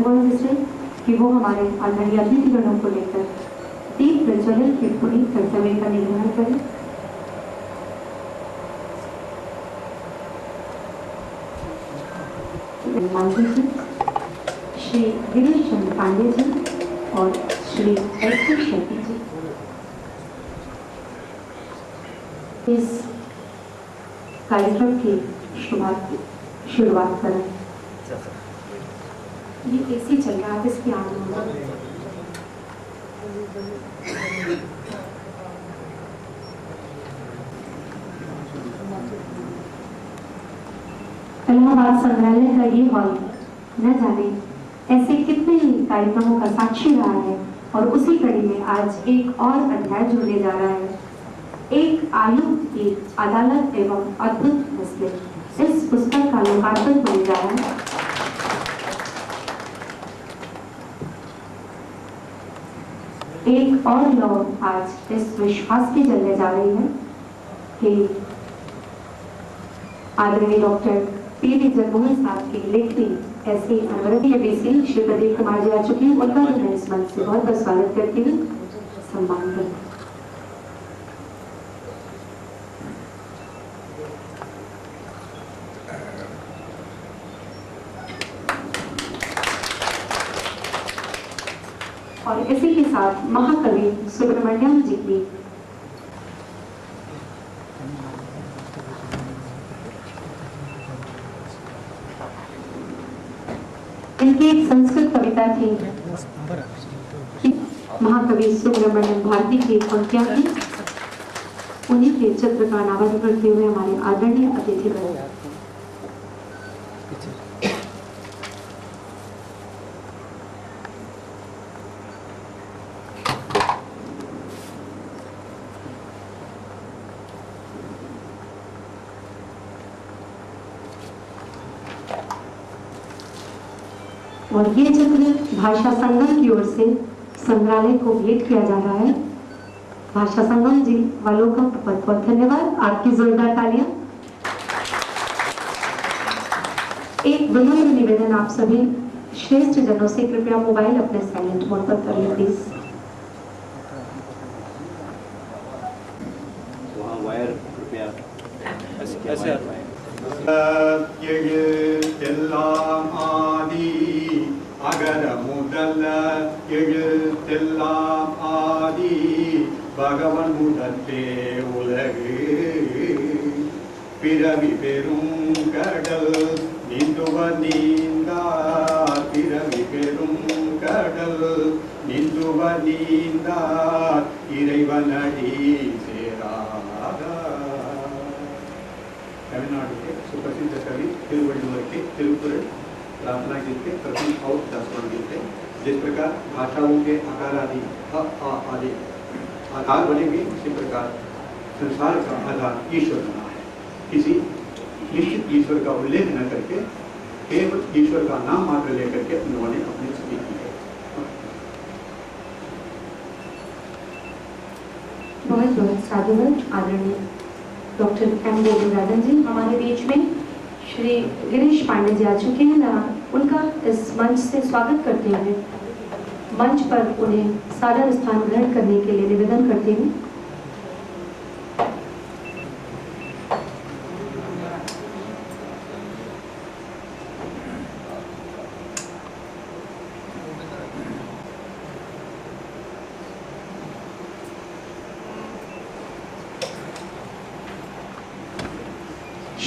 Request है कि वो हमारे आदरणीय अतिथिगणों को लेकर दीप प्रज्वलन की पुनीत कर्तव्य का निर्वहन करें। मांझी जी, श्री गिरीश चंद्र पांडे जी और श्री एस शेट्टी जी इस कार्यक्रम की शुरुआत करें। ये एसी चल रहा है, इसकी आग इलाहाबाद संग्रहालय का ये हॉल न जाने ऐसे कितने ही कार्यक्रमों का साक्षी रहा है और उसी कड़ी में आज एक और अध्याय जुड़ने जा रहा है। एक आयुक्त की अदालत एवं अद्भुत फैसले, इस पुस्तक का लोकार्पण होने जा रहा है। एक और लौ आज इस विश्वास की जलने जा रही है कि आदरणीय डॉक्टर पी.डी. जगमोहन साहब की लेखनी ऐसी अनवरती डीसी श्री प्रदीप कुमार जी आ चुकी हैं। उनका मैं इस मंच से बहुत बहुत स्वागत करती हूँ, सम्मान करती हूँ। और इसी के साथ महाकवि सुब्रमण्यम जी की इनकी एक संस्कृत कविता थी, महाकवि सुब्रमण्यम भारती की पंक्तियां थी। उन्हीं के चित्र का अनावरण करते हुए हमारे आदरणीय अतिथिगण और ये चित्र भाषा संगम की ओर से संग्रहालय को भेंट किया जा रहा है। भाषा संगम जी वालों का बहुत बहुत धन्यवाद, आपकी जोरदार तालियां। एक विनम्र निवेदन आप सभी श्रेष्ठ जनों से, कृपया मोबाइल अपने साइलेंट मोड पर कर लें प्लीज। वहाँ वायर कृपया ऐसे எழுத்தெல்லாம் ஆதி அகர முதல எழுத்தெல்லாம் ஆதி பகவன் முதற்றே உலகு பிறவி பெரும் கடல் நீந்துவர் நீந்தார் பிறவி பெரும் கடல் நீந்துவர் நீந்தார் இறைவனடி तमिलनाडु के सुप्रसिद्ध कवि तिरुवल्लुवर के तिरुकुरल प्रार्थना गीत के प्रथम और 10वां गीत थे। जिस प्रकार भाषाओं के आकार आदि आदि आधार बनेंगे, उसी प्रकार संसार का आधार ईश्वर बना है। किसी निश्चित ईश्वर का उल्लेख न करके केवल ईश्वर का नाम मात्र लेकर के उन्होंने अपनी स्तुति की है। बहुत बहुत साधुवाद आदरणीय डॉक्टर एम गोविंदराजन जी हमारे बीच में। श्री गिरीश पांडे जी आ चुके हैं, मैं उनका इस मंच से स्वागत करते हुए मंच पर उन्हें सादर स्थान ग्रहण करने के लिए निवेदन करती हूँ।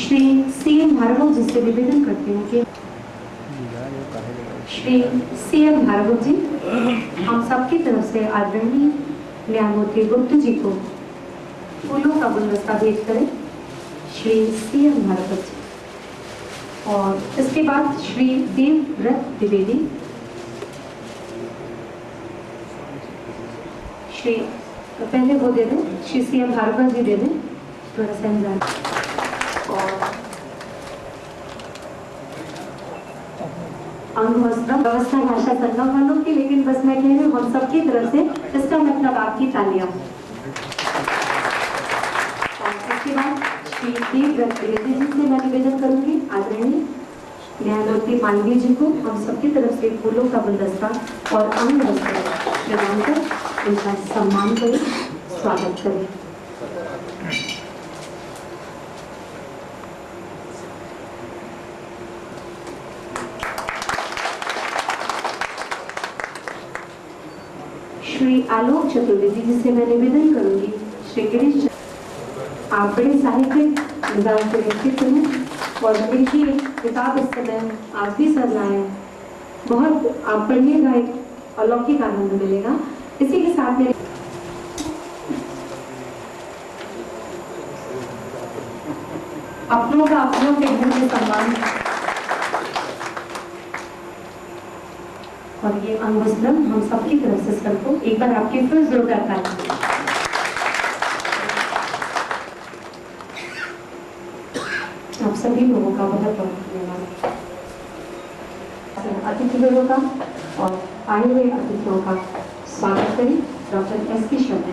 श्री सी.एम. भार्गव जी से निवेदन करते हैं कि श्री सी.एम. भार्गव जी हम सबकी तरफ से आदरणीय न्यायमूर्ति गुप्ता जी को फूलों का गुलदस्ता भेंट करें। श्री सी.एम. भार्गव जी और इसके बाद श्री देवव्रत द्विवेदी, श्री पहले वो दे दें, श्री सी.एम. भार्गव जी दे दें थोड़ा सा। और अंग वस्त्र व्यवस्था भाषा संगम वालों की, लेकिन बस मैं कह रही हूँ हम सबकी तरफ से इसका मतलब आपकी तालियां। और इसके बाद श्री देवव्रत द्विवेदी जी से मैं निवेदन करूंगी, आदरणीय न्यायमूर्ति मालवीय जी को हम सबकी तरफ से फूलों का गुलदस्ता और अंग वस्त्र प्रदान कर उनका सम्मान करें, स्वागत करें। श्री आलोक चतुर्वेदी जी से मैं निवेदन करूंगी, श्री गिरीश, आप बड़े साहित्यिक मिजाज के व्यक्तित्व हैं और एक ही किताब इस समय आप भी सर लाए हैं, बहुत आप पढ़िएगा, एक अलौकिक आनंद मिलेगा। इसी के साथ मेरे अपनों का अपनों के घर में सम्मान और ये अंगवस्त्र हम सबकी तरफ से सर को एक बार आपके फिर जोरदार ताली। आप सभी लोगों का बहुत बहुत धन्यवाद। अतिथियों का और आए हुए अतिथियों का स्वागत करें। डॉक्टर एस के शर्मा।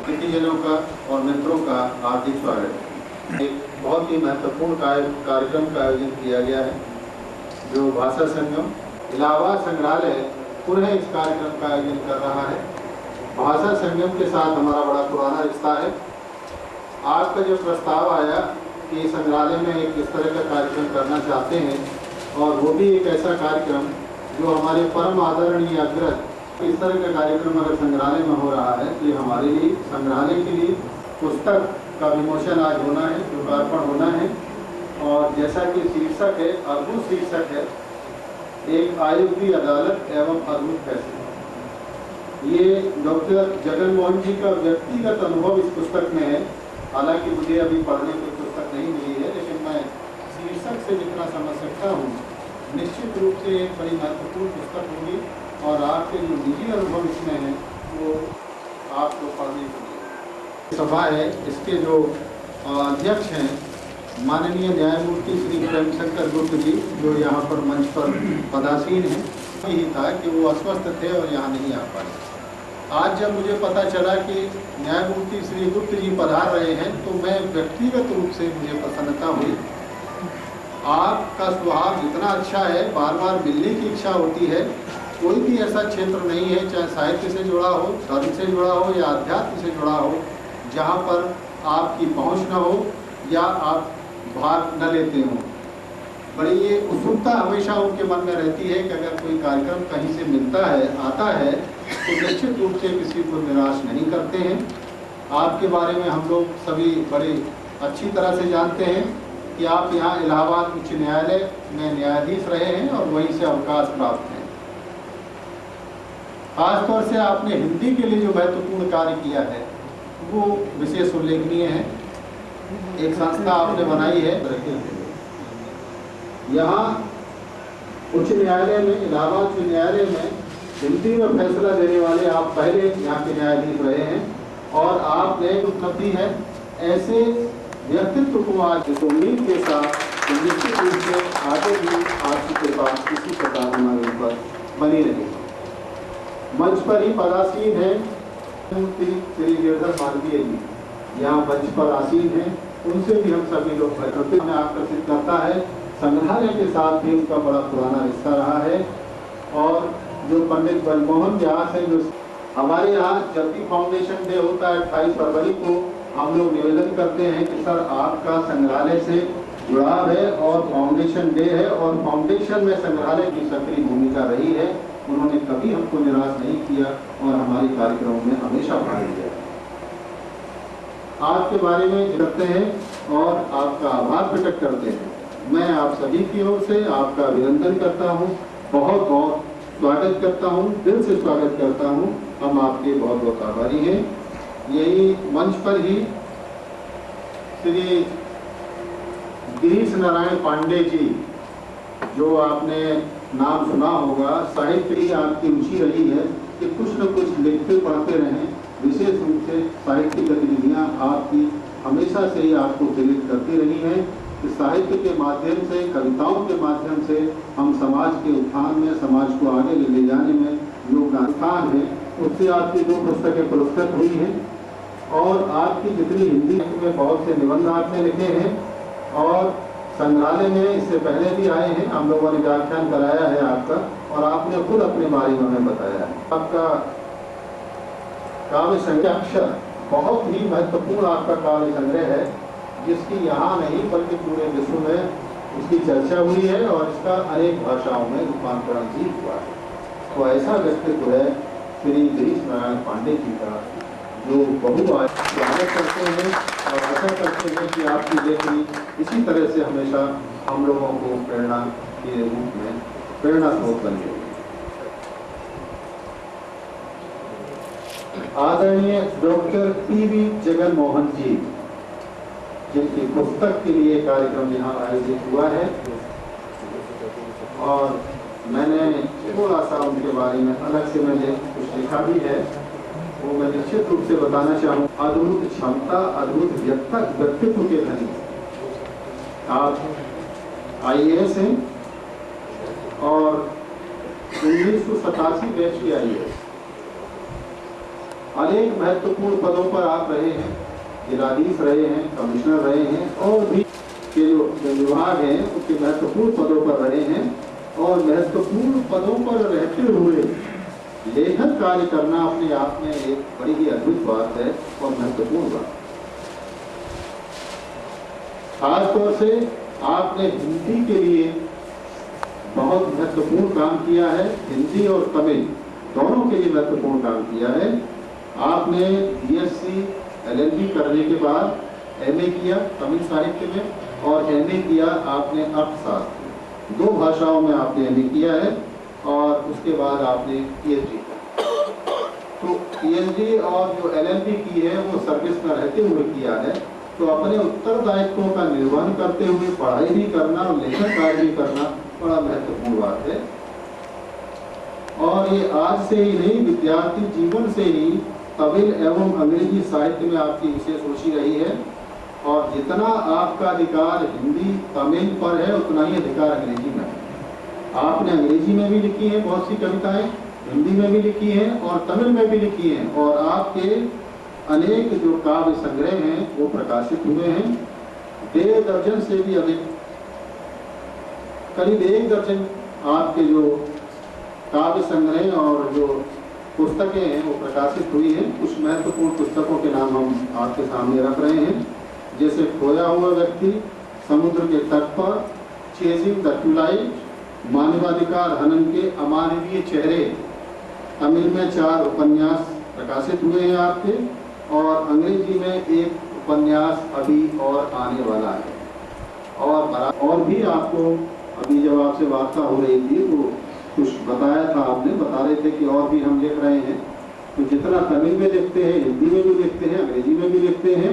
अतिथिजनों का और मित्रों का हार्दिक स्वागत। एक बहुत ही महत्वपूर्ण कार्यक्रम का आयोजन किया गया है, जो भाषा संगम इलाहाबाद संग्रहालय पुनः इस कार्यक्रम का आयोजन कर रहा है। भाषा संगम के साथ हमारा बड़ा पुराना रिश्ता है। आज का जो प्रस्ताव आया कि संग्रहालय में एक इस तरह का कार्यक्रम करना चाहते हैं, और वो भी एक ऐसा कार्यक्रम जो हमारे परम आदरणीय अग्रज, इस तरह का कार्यक्रम अगर संग्रहालय में हो रहा है तो ये हमारे लिए, संग्रहालय के लिए पुस्तक का विमोचन आज होना है, लोकार्पण होना है। और जैसा कि शीर्षक है, अद्भुत शीर्षक है, एक आयोग की अदालत एवं अद्भुत फैसले। ये डॉक्टर जगन मोहन जी का व्यक्तिगत अनुभव इस पुस्तक में है। हालांकि मुझे अभी पढ़ने की पुस्तक नहीं मिली है, लेकिन मैं शीर्षक से जितना समझ सकता हूँ, निश्चित रूप से एक बड़ी महत्वपूर्ण पुस्तक होगी और आपके जो निजी अनुभव इसमें हैं वो आपको पढ़ने के लिए। सभा है, इसके जो अध्यक्ष हैं माननीय न्यायमूर्ति श्री प्रेमशंकर गुप्त जी, जो यहाँ पर मंच पर पदासीन हैं। यही था कि वो अस्वस्थ थे और यहाँ नहीं आ पाए। आज जब मुझे पता चला कि न्यायमूर्ति श्री गुप्त जी पधार रहे हैं तो मैं व्यक्तिगत रूप से मुझे प्रसन्नता हुई। आपका स्वभाव इतना अच्छा है, बार बार मिलने की इच्छा होती है। कोई भी ऐसा क्षेत्र नहीं है, चाहे साहित्य से जुड़ा हो, धर्म से जुड़ा हो या अध्यात्म से जुड़ा हो, जहाँ पर आपकी पहुँच न हो या आप भाग न लेते हों। बड़ी ये उत्सुकता हमेशा उनके मन में रहती है कि अगर कोई कार्यक्रम कहीं से मिलता है, आता है, तो निश्चित रूप से किसी को निराश नहीं करते हैं। आपके बारे में हम लोग सभी बड़े अच्छी तरह से जानते हैं कि आप यहाँ इलाहाबाद उच्च न्यायालय में न्यायाधीश रहे हैं और वहीं से अवकाश प्राप्त हैं। खासतौर से आपने हिंदी के लिए जो महत्वपूर्ण कार्य किया है वो विशेष उल्लेखनीय है। एक संस्था आपने बनाई है यहाँ उच्च न्यायालय में, इलाहाबाद उच्च न्यायालय में हिंदी में फैसला देने वाले आप पहले यहाँ के न्यायाधीश रहे हैं और आपने उपलब्धि है। ऐसे व्यक्तित्व को आज इस उम्मीद के साथ निश्चित रूप से आगे भी आपकी कृपा इसी प्रकार हमारे ऊपर बनी रहेगी। मंच पर ही पदासीन है श्री गिरधर मालवीय जी, यहाँ मंच पर आसीन हैं, उनसे भी हम सभी लोग हमें आकर्षित करता है। संग्रहालय के साथ भी उनका बड़ा पुराना रिश्ता रहा है। और जो पंडित बलमोहन व्यास है, जो हमारे यहाँ जब भी फाउंडेशन डे होता है 28 फरवरी को, हम लोग निवेदन करते हैं कि सर आपका संग्रहालय से जुड़ाव है और फाउंडेशन डे है और फाउंडेशन में संग्रहालय की सक्रिय भूमिका रही है। उन्होंने कभी हमको निराश नहीं किया और हमारे कार्यक्रमों में हमेशा भाग लिया। आपके बारे में करते हैं और आपका आभार प्रकट करते हैं। मैं आप सभी की ओर से आपका अभिनंदन करता हूँ, बहुत बहुत स्वागत करता हूँ, दिल से स्वागत करता हूँ। हम आपके बहुत बहुत आभारी हैं। यही मंच पर ही श्री गिरीश नारायण पांडे जी, जो आपने नाम सुना होगा, साहित्य की आपकी रुचि रही है कि कुछ न कुछ लिखते पढ़ते रहें। विशेष रूप से साहित्यिक गतिविधियाँ आपकी हमेशा से ही आपको प्रेरित करती रही हैं कि साहित्य के माध्यम से, कविताओं के माध्यम से हम समाज के उत्थान में, समाज को आगे ले जाने में जो स्थान है उससे आपकी 2 पुस्तकें पुरस्कृत हुई हैं और आपकी जितनी हिंदी में बहुत से निबंध आपने लिखे हैं और संग्रहालय में इससे पहले भी आए हैं, हम लोगों ने व्याख्यान कराया है आपका और आपने खुद अपने बारे में हमें बताया है। आपका काव्य संग्रह अक्षर बहुत ही महत्वपूर्ण आपका काव्य संग्रह है, जिसकी यहाँ नहीं बल्कि पूरे विश्व में इसकी चर्चा हुई है और इसका अनेक भाषाओं में रूपांतरण भी हुआ है। तो ऐसा व्यक्तित्व है श्री गिरीश नारायण पांडे जी का, जो स्वागत करते हैं और आशा करते हैं कि आपकी लेखनी इसी तरह से हमेशा हम लोगों को प्रेरणा के रूप में प्रेरणा स्रोत बनेगी। आदरणीय डॉक्टर पी.वी. जगन मोहन जी, जिनकी पुस्तक के लिए कार्यक्रम यहाँ आयोजित हुआ है और मैंने थोड़ा सा उनके बारे में अलग से मैंने कुछ लिखा भी है, वो मैं निश्चित रूप से बताना चाहूँ। अद्भुत क्षमता, अद्भुत व्यक्तित्व के धनी आप IAS हैं और 1987 बैच की IAS। अनेक महत्वपूर्ण पदों पर आप रहे हैं, जिलाधीश रहे हैं, कमिश्नर रहे हैं और भी के जो विभाग हैं उसके महत्वपूर्ण पदों पर रहे हैं और महत्वपूर्ण पदों पर रहते हुए लेखन कार्य करना अपने आप में एक बड़ी ही अद्भुत बात है और महत्वपूर्ण बात। खासतौर से आपने हिंदी के लिए बहुत महत्वपूर्ण काम किया है, हिंदी और तमिल दोनों के लिए महत्वपूर्ण काम किया है। आपने BSc LLB करने के बाद MA किया तमिल साहित्य में और MA किया आपने अर्थशास्त्र, 2 भाषाओं में आपने MA किया है और उसके बाद आपने PhD किया। तो PhD और जो LLB की है वो सर्विस में रहते हुए किया है, तो अपने उत्तरदायित्वों का निर्वहन करते हुए पढ़ाई भी करना और लेखन कार्य भी करना बड़ा महत्वपूर्ण बात है। और ये आज से ही नहीं, विद्यार्थी जीवन से ही तमिल एवं अंग्रेजी साहित्य में आपकी विशेष रुचि रही है और जितना आपका अधिकार हिंदी तमिल पर है उतना ही अधिकार अंग्रेजी में है। आपने अंग्रेजी में भी लिखी है बहुत सी कविताएं, हिंदी में भी लिखी हैं और तमिल में भी लिखी हैं और आपके अनेक जो काव्य संग्रह हैं वो प्रकाशित हुए हैं। 1.5 दर्जन से भी अधिक, करीब 1 दर्जन आपके जो काव्य संग्रह और जो पुस्तकें हैं वो प्रकाशित हुई हैं। कुछ महत्वपूर्ण पुस्तकों के नाम हम आपके सामने रख रहे हैं, जैसे खोया हुआ व्यक्ति, समुद्र के तट पर, चेजिंग द ट्यूलाइट, मानवाधिकार हनन के अमानवीय चेहरे, तमिल में 4 उपन्यास प्रकाशित हुए हैं आपके और अंग्रेजी में 1 उपन्यास अभी और आने वाला है। और भी आपको अभी जब आपसे वार्ता हो रही थी तो कुछ बताया था, आपने बता रहे थे कि और भी हम लिख रहे हैं। तो जितना तमिल में लिखते हैं, हिंदी में भी लिखते हैं, अंग्रेजी में भी लिखते हैं,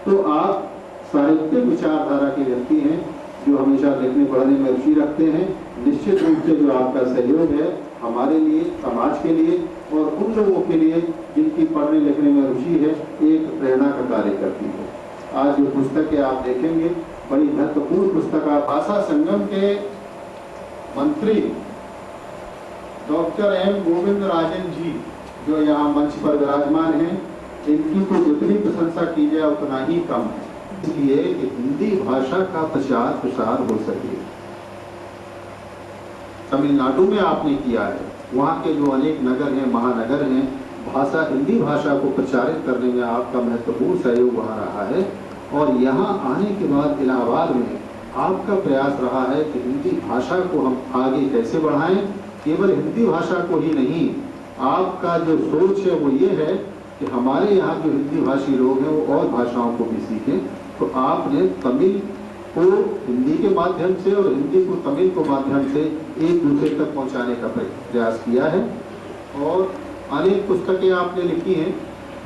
तो आप साहित्यिक विचारधारा के व्यक्ति हैं जो हमेशा लिखने पढ़ने में रुचि रखते हैं। निश्चित रूप से जो आपका सहयोग है हमारे लिए, समाज के लिए और उन लोगों के लिए जिनकी पढ़ने लिखने में रुचि है, एक प्रेरणा का कार्य करती है। आज जो पुस्तकें आप देखेंगे बड़ी महत्वपूर्ण पुस्तक। भाषा संगम के मंत्री डॉक्टर M. गोविंदराजन जी जो यहाँ मंच पर विराजमान हैं, इनकी तो जितनी प्रशंसा की जाए उतना ही कम है, इसलिए कि हिंदी भाषा का प्रचार प्रसार हो सके। तमिलनाडु में आपने किया है, वहाँ के जो अनेक नगर हैं, महानगर हैं, भाषा हिंदी भाषा को प्रचारित करने में आपका महत्वपूर्ण सहयोग वहाँ रहा है। और यहाँ आने के बाद इलाहाबाद में आपका प्रयास रहा है कि हिंदी भाषा को हम आगे कैसे बढ़ाएं। केवल हिंदी भाषा को ही नहीं, आपका जो सोच है वो ये है कि हमारे यहाँ जो हिंदी भाषी लोग हैं वो और भाषाओं को भी सीखें। तो आपने तमिल को हिंदी के माध्यम से और हिंदी को तमिल के माध्यम से एक दूसरे तक पहुँचाने का प्रयास किया है। और अनेक पुस्तकें आपने लिखी हैं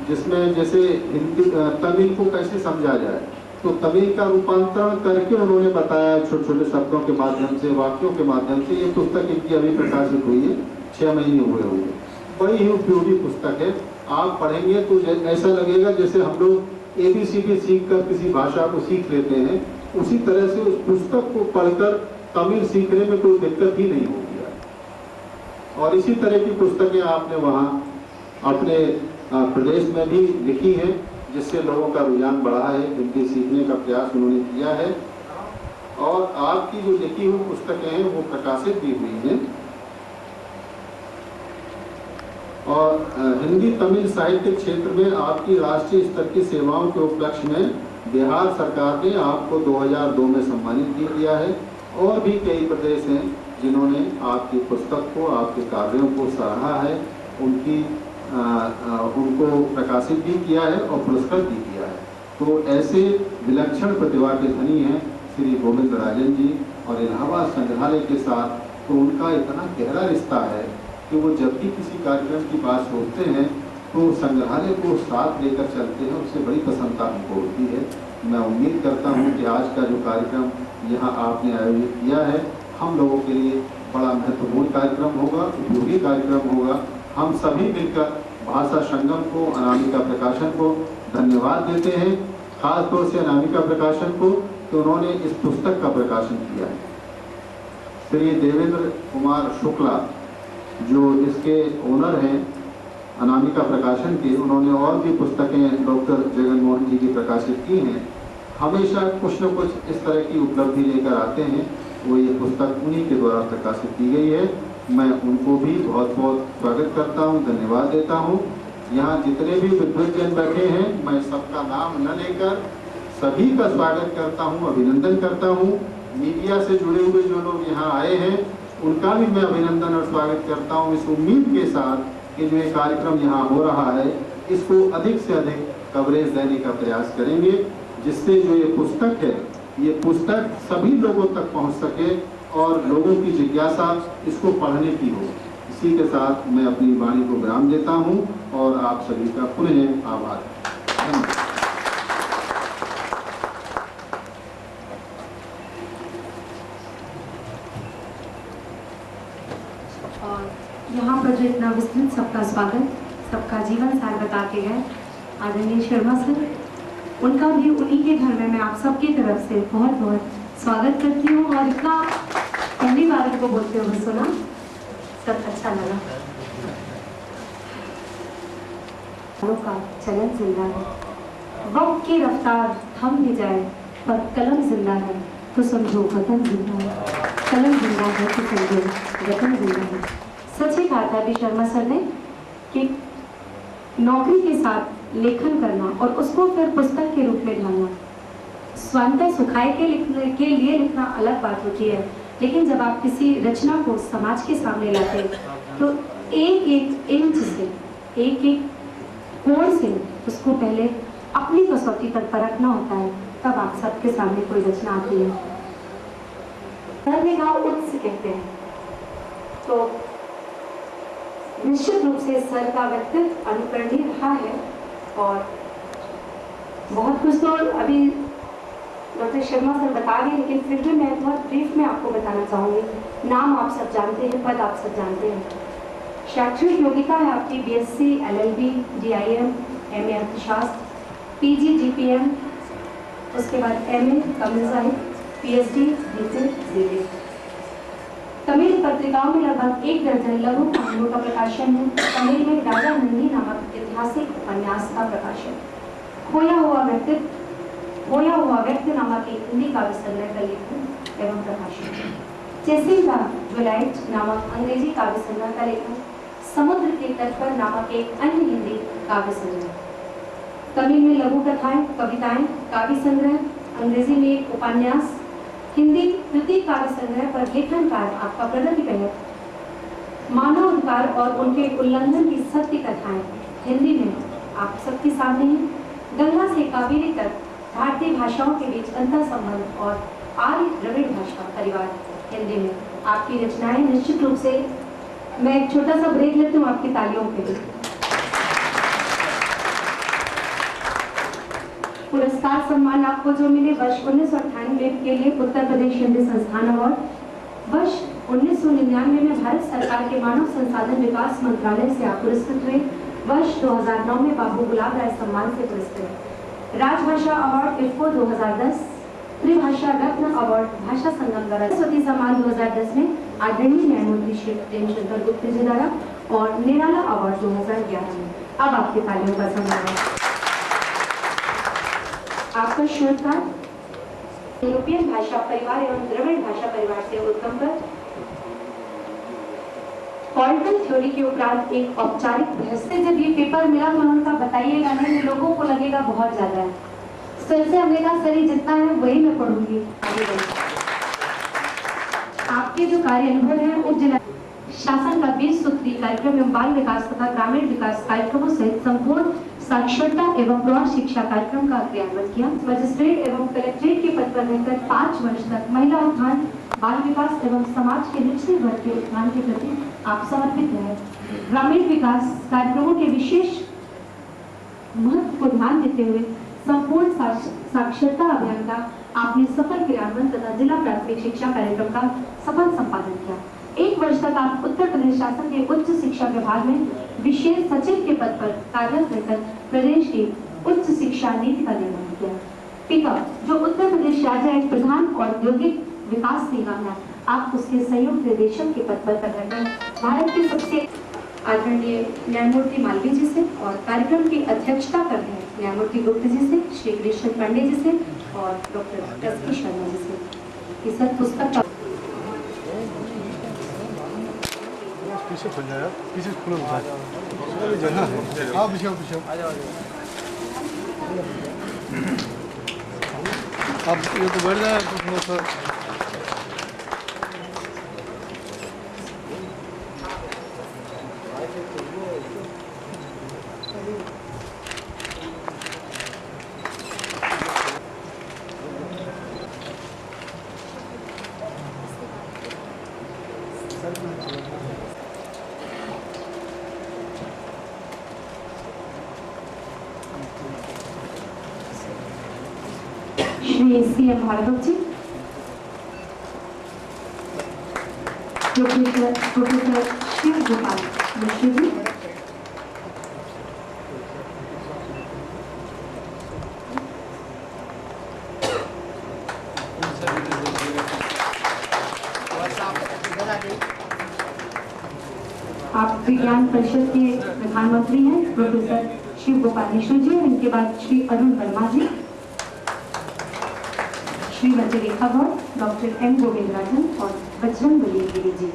जिसमें जैसे हिंदी तमिल को कैसे समझा जाए, तो तमिल का रूपांतरण करके उन्होंने बताया छोटे छोटे शब्दों के माध्यम से, वाक्यों के माध्यम से। ये पुस्तक इनकी अभी प्रकाशित हुई है, 6 महीने हुए होंगे। बड़ी ही उपयोगी पुस्तक है, आप पढ़ेंगे तो ऐसा लगेगा जैसे हम लोग ABCD सीख कर किसी भाषा को सीख लेते हैं, उसी तरह से उस पुस्तक को पढ़कर तमिल सीखने में कोई दिक्कत ही नहीं होगी। और इसी तरह की पुस्तकें आपने वहाँ अपने प्रदेश में भी लिखी हैं, जिससे लोगों का रुझान बढ़ा है, हिंदी सीखने का प्रयास उन्होंने किया है। और आपकी जो लिखी हुई पुस्तकें हैं वो प्रकाशित भी हुई हैं। और हिंदी तमिल साहित्य क्षेत्र में आपकी राष्ट्रीय स्तर की सेवाओं के उपलक्ष्य में बिहार सरकार ने आपको 2002 में सम्मानित भी किया है। और भी कई प्रदेश हैं जिन्होंने आपकी पुस्तक को, आपके कार्यों को सराहा है, उनको प्रकाशित भी किया है और पुरस्कृत भी किया है। तो ऐसे विलक्षण प्रतिभा के धनी हैं श्री गोविंदराजन जी, और इलाहाबाद संग्रहालय के साथ तो उनका इतना गहरा रिश्ता है कि वो जब भी किसी कार्यक्रम की बात सोचते हैं तो संग्रहालय को साथ लेकर चलते हैं। उससे बड़ी प्रसन्नता हमको होती है। मैं उम्मीद करता हूँ कि आज का जो कार्यक्रम यहाँ आपने आयोजित किया है हम लोगों के लिए बड़ा महत्वपूर्ण कार्यक्रम होगा, उपयोगी कार्यक्रम होगा। हम सभी मिलकर भाषा संगम को, अनामिका प्रकाशन को धन्यवाद देते हैं, खास तौर से अनामिका प्रकाशन को कि उन्होंने इस पुस्तक का प्रकाशन किया है। श्री देवेंद्र कुमार शुक्ला जो इसके ओनर हैं अनामिका प्रकाशन के, उन्होंने और भी पुस्तकें डॉक्टर जगन मोहन जी की प्रकाशित की हैं। हमेशा कुछ न कुछ इस तरह की उपलब्धि लेकर आते हैं। वो ये पुस्तक उन्हीं के द्वारा प्रकाशित की गई है। मैं उनको भी बहुत बहुत स्वागत करता हूँ, धन्यवाद देता हूँ। यहाँ जितने भी विद्वज्जन बैठे हैं, मैं सबका नाम न लेकर सभी का स्वागत करता हूँ, अभिनंदन करता हूँ। मीडिया से जुड़े हुए जो लोग यहाँ आए हैं उनका भी मैं अभिनंदन और स्वागत करता हूँ, इस उम्मीद के साथ कि जो ये कार्यक्रम यहाँ हो रहा है इसको अधिक से अधिक कवरेज देने का प्रयास करेंगे, जिससे जो ये पुस्तक है ये पुस्तक सभी लोगों तक पहुँच सके और लोगों की जिज्ञासा इसको पढ़ने की हो। इसी के साथ मैं अपनी वाणी को विराम देता हूँ और आप सभी का पुनः आभार। धन्यवाद। और यहाँ पर जो इतना विस्तृत सबका स्वागत, सबका जीवन सार बता के गए आदरणीय शर्मा सर, उनका भी उन्हीं के घर में मैं आप सबकी तरफ से बहुत बहुत स्वागत करती हूँ। और इतना पहली बार उनको बोलते हुए सुना, सब अच्छा लगा। का चलन जिंदा है, वक्त की रफ्तार थम भी जाए पर कलम जिंदा है तो समझो वतन जिंदा है, कलम जिंदा है तो समझो वतन जिंदा है। सच ही कहा था अभी शर्मा सर ने कि नौकरी के साथ लेखन करना और उसको फिर पुस्तक के रूप में ढालना, स्वांतः सुखाय के लिए लिखना अलग बात होती है, लेकिन जब आप किसी रचना को समाज के सामने लाते तो एक एक इंच से, एक एक कोण से उसको पहले अपनी कसौटी पर परखना होता है, तब आप सबके सामने कोई रचना आती है। सर ने कहा उत्स कहते हैं, तो निश्चित रूप से सर का व्यक्तित्व अनुकरणीय रहा है। और बहुत कुछ तो अभी डॉक्टर शर्मा सर बता गए, लेकिन फिर भी मैं बहुत ब्रीफ में आपको बताना चाहूँगी। नाम आप सब जानते हैं, पद आप सब जानते हैं। शैक्षणिक योग्यता है आपकी BSc, LLB, DIM, MA अर्थशास्त्र, PG, GPM, उसके बाद MA तमिल साहित्य, PhD, DPhD। तमिल पत्रिकाओं में लगभग 1 दर्जन लघु कहानियों का प्रकाशन है। तमिल में राजा नंदी नामक ऐतिहासिक उपन्यास का प्रकाशन, खोया हुआ व्यक्ति नामक एक हिंदी काव्य संग्रह का लेखन एवं प्रकाशन, चेसिंगा ज्वेलाइट नामक अंग्रेजी काव्य संग्रह का लेखन, समुद्र के तट पर नामक एक अन्य हिंदी काव्य संग्रह, तमिल में लघु कथाएं, कविताएं, काव्य संग्रह, अंग्रेजी में एक उपन्यास, हिंदी तृतीय काव्य संग्रह पर लेखनकार आपका प्रगति पहल, मानव अधिकार और उनके उल्लंघन की सत्य कथाएं हिंदी में आप सबके सामने हैं। गंगा से कावेरी तक भारतीय भाषाओं के बीच अंतर संबंध और आर्य द्रविड़ भाषा परिवार हिंदी में आपकी रचनाएं। निश्चित रूप से मैं एक छोटा सा ब्रेक लेती हूँ आपकी तालियों के लिए। पुरस्कार सम्मान आपको जो मिले, वर्ष 1998 के लिए उत्तर प्रदेश हिंदी संस्थान अवार्ड, वर्ष 1999 में भारत सरकार के मानव संसाधन विकास मंत्रालय से आप पुरस्कृत हुए, वर्ष 2009 में बाबू गुलाब राय सम्मान से पुरस्कृत, राजभाषा अवार्ड IFFO 2010, त्रिभाषा रत्न अवार्ड भाषा संगम द्वारा, सरस्वती सम्मान 2010 में आदरणीय न्यायमूर्ति श्री प्रेमचंद्र गुप्ता जी द्वारा और निराला अवार्ड 2011 में। अब आपके तालियों का समय है। आपका शोध कार्य यूरोपियन भाषा परिवार एवं द्रविड़ भाषा परिवार से उद्गम कर पॉलिटिकल थ्योरी के उपरांत एक औपचारिक बहस से जब ये पेपर मिला तो उन्होंने कहा बताइएगा नहीं, लोगों को लगेगा बहुत ज्यादा है। फिर से हमने कहा सर जितना है वही मैं पढ़ूंगी। आपके जो कार्य अनुभव है उप जिला शासन का 20 सूत्री कार्यक्रम एवं बाल विकास तथा ग्रामीण विकास कार्यक्रमों सहित संपूर्ण साक्षरता एवं प्रौढ़ शिक्षा कार्यक्रम का क्रियान्वयन किया। मजिस्ट्रेट एवं कलेक्ट्रेट के पद पर रहकर 5 वर्ष तक महिला उत्थान, बाल विकास एवं समाज के निचले वर्ग के उत्थान के प्रति आप समर्पित रहे। ग्रामीण विकास कार्यक्रमों के विशेष महत्व को ध्यान देते हुए संपूर्ण साक्षरता अभियान का आपने सफल क्रियान्वयन तथा जिला प्राथमिक शिक्षा कार्यक्रम का सफल संपादन किया। 1 वर्ष तक आप उत्तर प्रदेश शासन के उच्च शिक्षा विभाग में विशेष सचिव के पद पर कार्यरत रहकर प्रदेश की उच्च शिक्षा नीति का निर्माण किया। पिकअप जो उत्तर प्रदेश राज्य एक प्रधान औद्योगिक विकास निगम है, आप उसके संयुक्त निदेशक के पद पर रहकर भारत के सबसे आदरणीय न्यायमूर्ति मालवीय जी से और कार्यक्रम की अध्यक्षता कर रहे हैं न्यायमूर्ति गुप्ता जी से, श्री कृष्ण पांडे जी से और डॉक्टर एस.के. शर्मा जी से। इस पुस्तक का पीछे खुल जाएगा, पीछे खुला होता है जगह है। हाँ पीछे अब ये तो बढ़ जाएगा कुछ नहीं सर। श्री सी.एम. भार्गव जी, प्रोफेसर शिव गोपाल मिश्र जी, आप विज्ञान परिषद के प्रधानमंत्री हैं प्रोफेसर शिव गोपाल मिश्र जी, और इनके बाद श्री अरुण वर्मा जी, श्रीमती रेखा गौड़, डॉक्टर एम गोविंदराजन और बजरंग बली जी।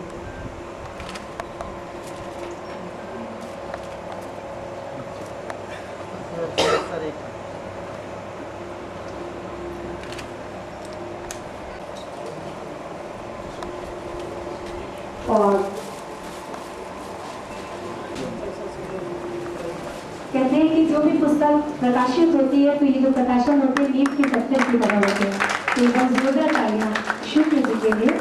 और कहते हैं कि जो भी पुस्तक प्रकाशित होती है तो ये जो प्रकाशन होते हैं नीम के पत्ते की तरह होते हैं। तो बस जोरदार तालियां शुक्र जी के लिए।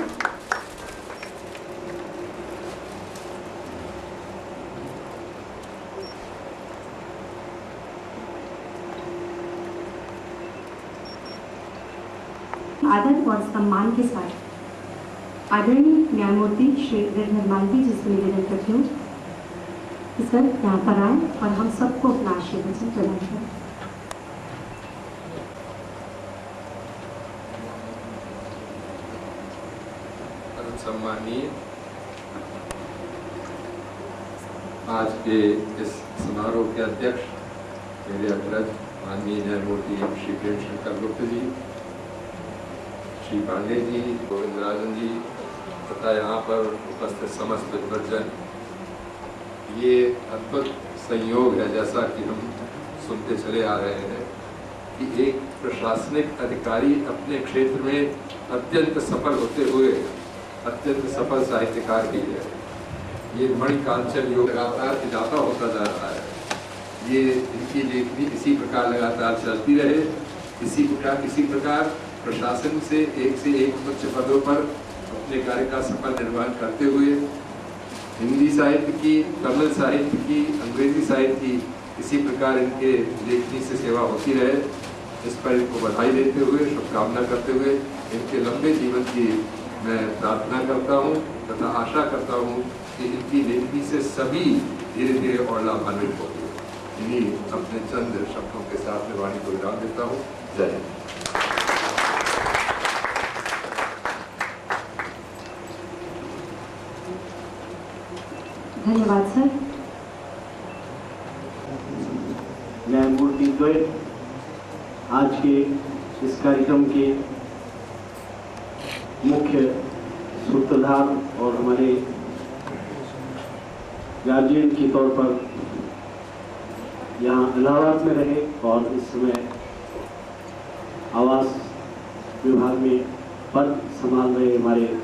आदर और सम्मान के साथ आदरणीय न्यायमूर्ति श्री गिरधर मालवीय जी से निवेदन करती हूँ कि सर यहाँ पर आए और हम सबको अपना आशीर्वचन प्रदान करें। सम्मानीय आज के इस समारोह के अध्यक्ष मेरे अग्रज माननीय न्यायमूर्ति श्री प्रेमचंद्र गुप्ता जी, श्री पांडे जी, गोविंदराजन जी तथा यहाँ पर उपस्थित समस्त विद्वज्जन, ये अद्भुत संयोग है जैसा कि हम सुनते चले आ रहे हैं कि एक प्रशासनिक अधिकारी अपने क्षेत्र में अत्यंत सफल होते हुए अत्यंत सफल साहित्यकार भी है। ये मणिकांचन योग लगातार इजाफा होता जा रहा है। ये इनकी लेखनी इसी प्रकार लगातार चलती रहे, इसी प्रकार प्रशासन से एक उच्च पदों पर अपने कार्य का सफल निर्वहन करते हुए हिंदी साहित्य की, तमिल साहित्य की, अंग्रेजी साहित्य की इसी प्रकार इनके लेखनी से सेवा होती रहे। इस पर इनको बधाई देते हुए, शुभकामना करते हुए इनके लंबे जीवन की मैं प्रार्थना करता हूँ तथा आशा करता हूँ कि इनकी लेखनी से सभी धीरे धीरे और लाभान्वित होंगे। इन्हीं अपने चंद शब्दों के साथ में वाणी को विराम देता हूँ। जय हिंद। धन्यवाद सर। न्यायमूर्ति द्वय आज के इस कार्यक्रम के मुख्य सूत्रधार और हमारे गार्जियन के तौर पर यहाँ इलाहाबाद में रहे और इस समय आवास विभाग में पद संभाल रहे हमारे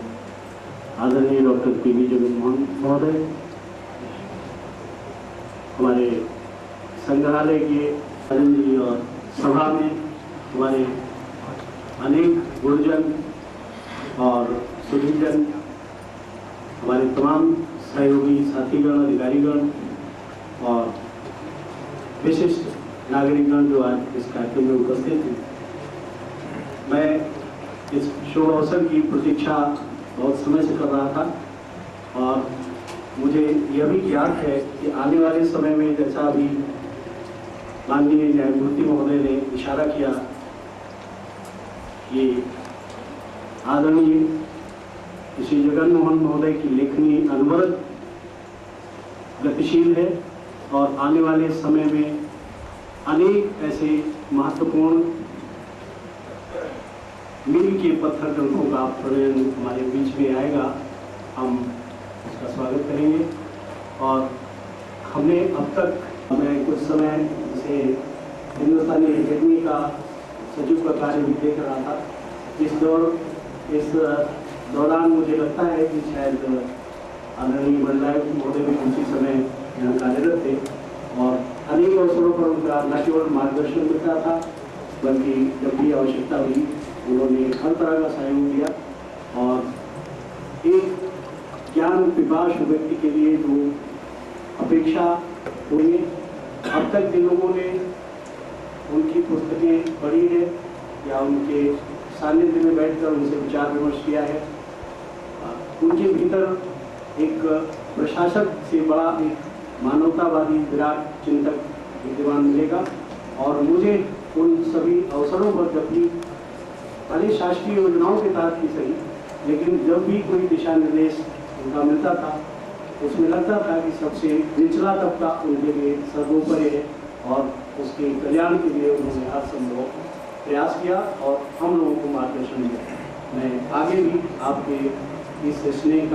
आदरणीय डॉक्टर पी.वी. जगनमोहन महोदय, हमारे संग्रहालय के अधिकारी और सभा में हमारे अनेक गुरुजन और सुधीजन, हमारे तमाम सहयोगी साथीगण, अधिकारीगण और विशिष्ट नागरिकगण जो आज इस कार्यक्रम में उपस्थित थे। मैं इस शुभ अवसर की प्रतीक्षा बहुत समय से कर रहा था और मुझे यह भी ज्ञात है कि आने वाले समय में, जैसा अभी माननीय न्यायमूर्ति महोदय ने इशारा किया कि आदरणीय श्री जगनमोहन महोदय की लेखनी अनवरत गतिशील है और आने वाले समय में अनेक ऐसे महत्वपूर्ण मील के पत्थर ग्रंथों का प्रणयन हमारे बीच में आएगा। हम उसका स्वागत करेंगे और हमने अब तक, मैं कुछ समय से हिंदुस्तानी एकेडमी का सचिव का कार्य भी देख रहा था। इस दौरान मुझे लगता है कि शायद आदरणीय मंडलायुक्त महोदय भी उसी समय यहाँ कार्यरत थे और अनेक अवसरों पर उनका न केवल मार्गदर्शन मिलता था बल्कि जब भी आवश्यकता हुई उन्होंने हर तरह का सहयोग दिया और एक ज्ञान पिपासु व्यक्ति के लिए जो अपेक्षा हुई, अब तक जिन लोगों ने उनकी पुस्तकें पढ़ी है या उनके सानिध्य में बैठकर उनसे विचार विमर्श किया है, उनके भीतर एक प्रशासक से बड़ा एक मानवतावादी विराट चिंतक विद्यमान मिलेगा। और मुझे उन सभी अवसरों पर जब भी भले शासकीय योजनाओं के तहत ही सही, लेकिन जब भी कोई दिशा निर्देश उनका मिलता था उसमें लगता था कि सबसे निचला तबका उनके लिए सर्वोपरि है और उसके कल्याण के लिए उन्होंने हर संभव प्रयास किया और हम लोगों को मार्गदर्शन दिया। मैं आगे भी आपके इस स्नेह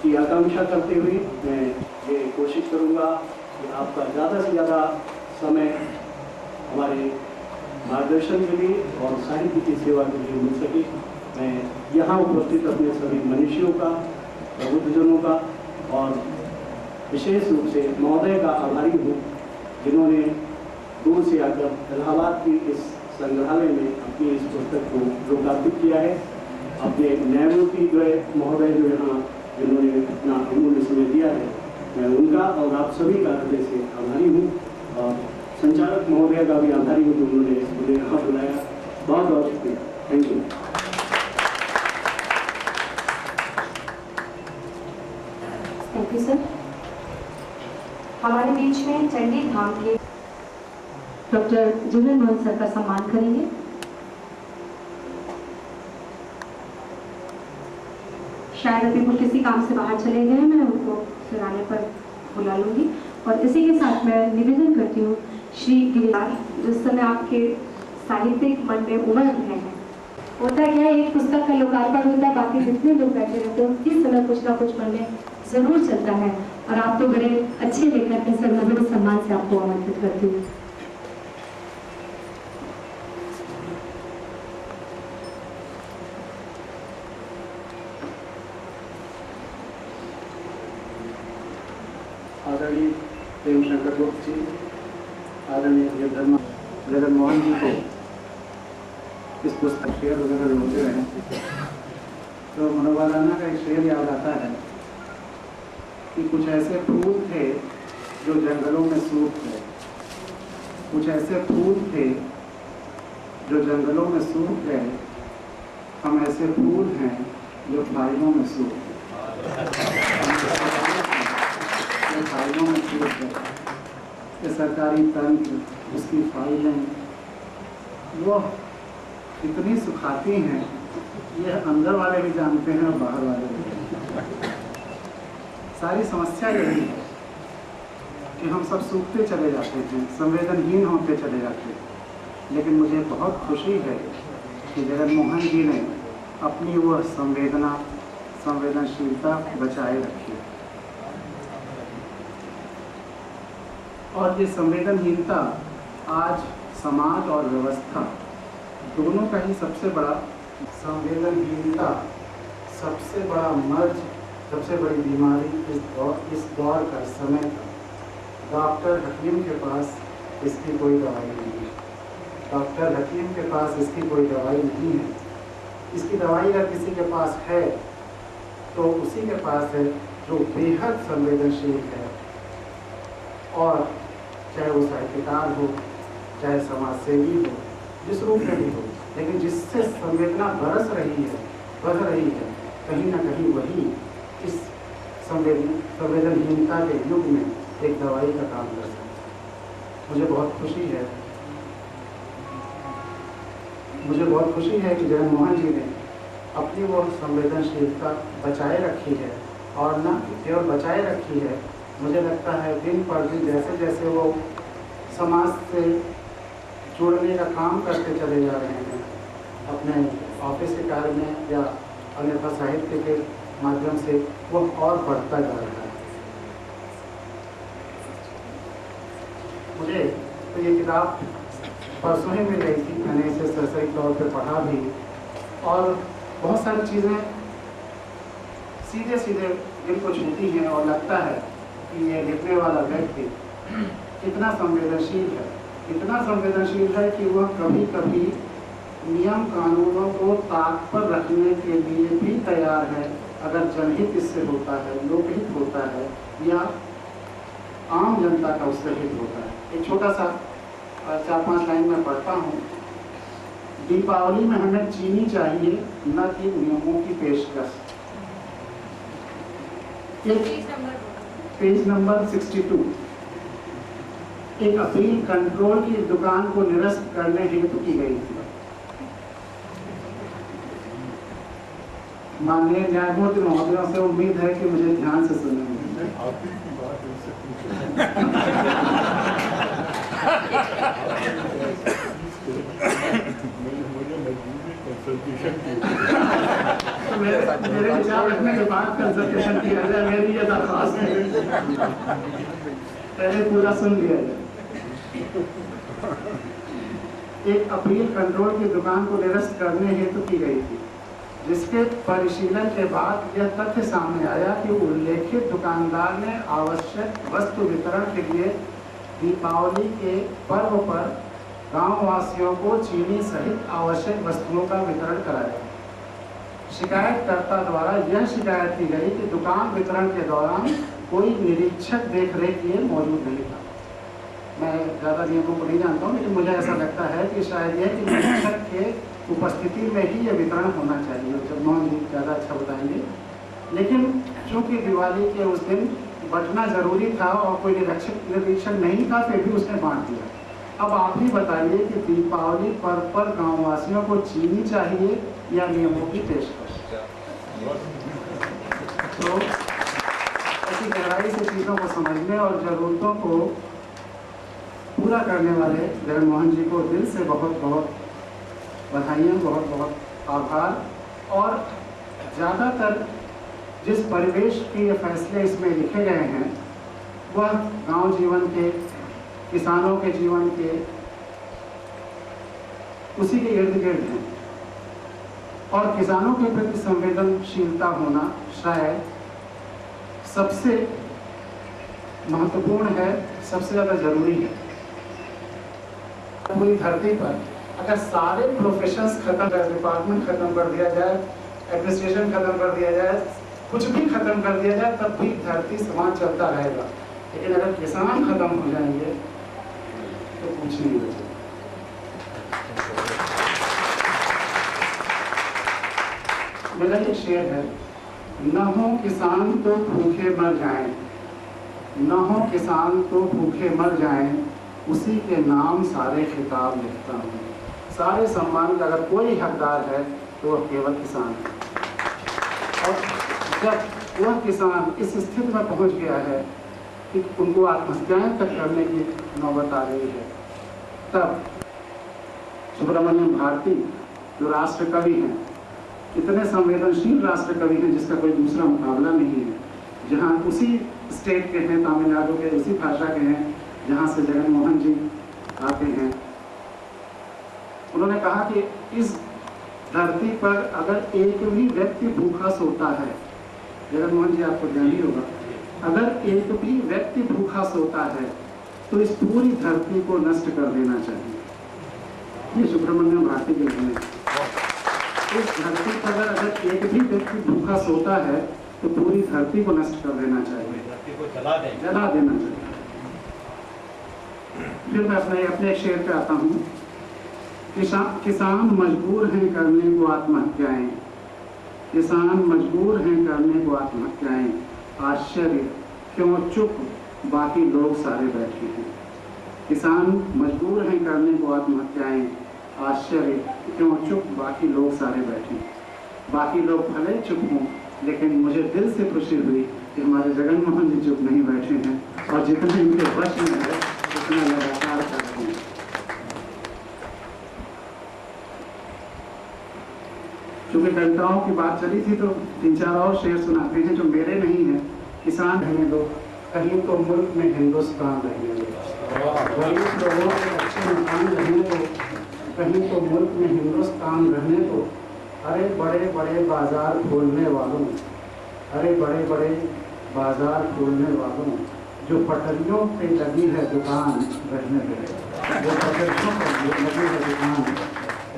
की आकांक्षा करते हुए मैं ये कोशिश करूँगा कि आपका ज़्यादा से ज़्यादा समय हमारे मार्गदर्शन के लिए और साहित्य की सेवा के लिए मिल सके। मैं यहाँ उपस्थित अपने सभी मनुष्यों का, प्रबुद्धजनों का और विशेष रूप से महोदय का आभारी हूँ जिन्होंने दूर से आकर इलाहाबाद की इस संग्रहालय में अपनी इस पुस्तक को लोकार्पित किया है। अपने न्यायमूर्ति द्वय महोदय जो यहाँ जिन्होंने अपना अमूल्य समय दिया है, मैं उनका और आप सभी का हृदय से आभारी हूँ और संचालक महोदय का भी आभारी हूँ जो उन्होंने मुझे यहाँ बुलाया। बहुत बहुत शुक्रिया। Thank you. Thank you sir. हमारे बीच में चंडी धाम के डॉक्टर जगनमोहन सर का सम्मान करेंगे। शायद अभी वो किसी काम से बाहर चले गए, मैं उनको फिर आने पर बुला लूंगी। और इसी के साथ मैं निवेदन करती हूँ श्री गिरिराज, जिस समय आपके साहित्यिक मन में उमड़ रहे हैं, होता क्या है, एक पुस्तक का लोकार्पण होता है, बाकी जितने लोग बैठे रहते हैं उसी समय कुछ ना कुछ मन में जरूर चलता है और आप तो बड़े अच्छे लेखक हैं सर, मैं बड़े सम्मान से आपको आमंत्रित करती हूँ। आदरणीय प्रेम शंकर गुप्त जी, आदरणीय जगनमोहन जी को इस पुस्तक शेर वगैरह होते रहे तो मनोवालाना का एक शेर याद आता है कि कुछ ऐसे फूल थे जो जंगलों में सूख गए, कुछ ऐसे फूल थे जो जंगलों में सूख गए, हम ऐसे फूल हैं जो फाइलों में सूख फाइलों में सूख गए। ये सरकारी तंत्र, उसकी फाइलें वो इतनी सुखाती हैं, ये अंदर वाले भी जानते हैं और बाहर वाले भी जानते हैं। सारी समस्या यही है कि हम सब सूखते चले जाते हैं, संवेदनहीन होते चले जाते हैं। लेकिन मुझे बहुत खुशी है कि जगन मोहन जी ने अपनी वह संवेदनशीलता बचाए रखी और ये संवेदनहीनता आज समाज और व्यवस्था दोनों का ही सबसे बड़ा संवेदनहीनता सबसे बड़ा मर्ज, सबसे बड़ी बीमारी इस दौर का समय था। डॉक्टर हकीम के पास इसकी कोई दवाई नहीं है। डॉक्टर हकीम के पास इसकी कोई दवाई नहीं है। इसकी दवाई अगर किसी के पास है तो उसी के पास है जो बेहद संवेदनशील है, और चाहे वो साहित्यकार हो, चाहे समाज सेवी हो, जिस रूप में भी हो, लेकिन जिससे संवेदना बरस रही है, बढ़ रही है, कहीं ना कहीं वही इस संवेदनहीनता के युग में एक दवाई का काम कर सकता है। मुझे बहुत खुशी है कि जगन मोहन जी ने अपनी वो संवेदनशीलता बचाए रखी है, और न केवल बचाए रखी है, मुझे लगता है दिन पर दिन जैसे जैसे वो समाज से जुड़ने का काम करते चले जा रहे हैं, अपने ऑफिस के कार्य में या अन्यथा साहित्य के माध्यम से, वो और बढ़ता जा रहा है। मुझे तो ये किताब परसों ही मिल रही थी, मैंने इसे सरसरी तौर पे पढ़ा भी, और बहुत सारी चीज़ें सीधे सीधे दिल को छूती हैं और लगता है कि ये लिखने वाला व्यक्ति कितना संवेदनशील है, इतना संवेदनशील है कि वह कभी कभी नियम कानूनों को ताक पर रखने के लिए भी तैयार है, अगर जनहित इससे होता है, लोकहित होता है, या आम जनता का उससे हित होता है। एक छोटा सा 4-5 लाइन में पढ़ता हूँ। दीपावली में हमें चीनी चाहिए, न कि नियमों की पेशकश। Page number 62। एक अपील कंट्रोल की दुकान को निरस्त करने हेतु की गई थी। माननीय न्यायमूर्ति महोदयों से उम्मीद है कि मुझे ध्यान से सुनेंगे। मेरे विचार रखने के बाद कंसल्टेशन किया जाए, मेरी ये दरख्वास्त है। पहले पूरा सुन लिया जाए। एक अपील कंट्रोल की दुकान को निरस्त करने हेतु की गई थी, जिसके परिशीलन के बाद यह तथ्य सामने आया कि उल्लेखित दुकानदार ने आवश्यक वस्तु वितरण के लिए दीपावली के पर्व पर गांव वासियों को चीनी सहित आवश्यक वस्तुओं का वितरण कराया। शिकायतकर्ता द्वारा यह शिकायत की गई कि दुकान वितरण के दौरान कोई निरीक्षक देखरेख के लिए मौजूद नहीं था। मैं ज़्यादा नियमों को नहीं जानता हूँ, लेकिन मुझे ऐसा लगता है कि शायद यह कि निरीक्षक के उपस्थिति में ही यह वितरण होना चाहिए। जगमोहन जी ज़्यादा अच्छा बताएंगे। लेकिन चूँकि दिवाली के उस दिन बंटना जरूरी था और कोई निरीक्षक नहीं था, फिर भी उसने बांट दिया। अब आप ही बताइए कि दीपावली पर्व पर गाँववासियों को चीनी चाहिए या नियमों की पेशकश। तो ऐसी गहराई से चीज़ों को समझने और ज़रूरतों को पूरा करने वाले जगन मोहन जी को दिल से बहुत बहुत बधाइयाँ, बहुत बहुत आभार। और ज़्यादातर जिस परिवेश के ये फैसले इसमें लिखे गए हैं वह गांव जीवन के, किसानों के जीवन के, उसी के इर्द गिर्द हैं। और किसानों के प्रति संवेदनशीलता होना शायद सबसे महत्वपूर्ण है, सबसे ज़्यादा ज़रूरी है। पूरी धरती पर अगर सारे प्रोफेशंस खत्म कर, डिपार्टमेंट खत्म कर दिया जाए, एडमिनिस्ट्रेशन खत्म कर दिया जाए, कुछ भी खत्म कर दिया जाए, तब भी धरती समाज चलता रहेगा। लेकिन अगर किसान खत्म हो जाएंगे तो कुछ नहीं बचेगा। मेरा एक शेर है, न हो किसान तो भूखे मर जाएं, न हो किसान तो भूखे मर जाएं, उसी के नाम सारे खिताब लिखता हूँ। सारे सम्मान का अगर कोई हकदार है तो वह केवल किसान है। और जब वह किसान इस स्थिति में पहुंच गया है कि उनको आत्महत्याएं तक करने की नौबत आ गई है, तब सुब्रमण्यम भारती जो राष्ट्र कवि हैं, इतने संवेदनशील राष्ट्र कवि हैं जिसका कोई दूसरा मुकाबला नहीं है, जहाँ उसी स्टेट के हैं, तमिलनाडु के, उसी भाषा के हैं जहाँ से जगन मोहन जी आते हैं। उन्होंने कहा कि इस धरती पर अगर एक भी व्यक्ति भूखा सोता है, जगन मोहन जी आपको ध्यान ही होगा, अगर एक भी व्यक्ति भूखा सोता है तो इस पूरी धरती को नष्ट कर देना चाहिए। ये सुब्रमण्यम भारती के लिए इस धरती पर अगर एक भी व्यक्ति भूखा सोता है तो पूरी धरती को नष्ट कर देना चाहिए, धरती को जला देना चाहिए। फिर मैं अपने शेर पे आता हूँ। किसान मजबूर हैं करने को आत्महत्याएं, किसान मजबूर हैं करने को आत्महत्याएं, आश्चर्य क्यों चुप बाकी लोग सारे बैठे हैं। किसान मजबूर हैं करने को आत्महत्याएं, आश्चर्य क्यों चुप बाकी लोग सारे बैठे। बाकी लोग भले चुप हों, लेकिन मुझे दिल से खुशी हुई कि हमारे जगन मोहन जी चुप नहीं बैठे हैं और जितने इनके वश में है उतना लगातार कर रहे हैं। चूंकि कविताओं की बात चली थी तो 3-4 और शेर सुनाते हैं जो मेरे नहीं है। किसान रहने दो, कहीं तो मुल्क में हिंदुस्तान रहने दो, गरीब लोगों के अच्छे मकान रहने दो, कहीं तो मुल्क में हिंदुस्तान रहने दो। अरे बड़े बड़े बाजार खोलने वालों, अरे बड़े बड़े बाजार खोलने वालों, जो पटरियों पे लगी है दुकान रहने दो, जो पटरियों पर लगी है दुकान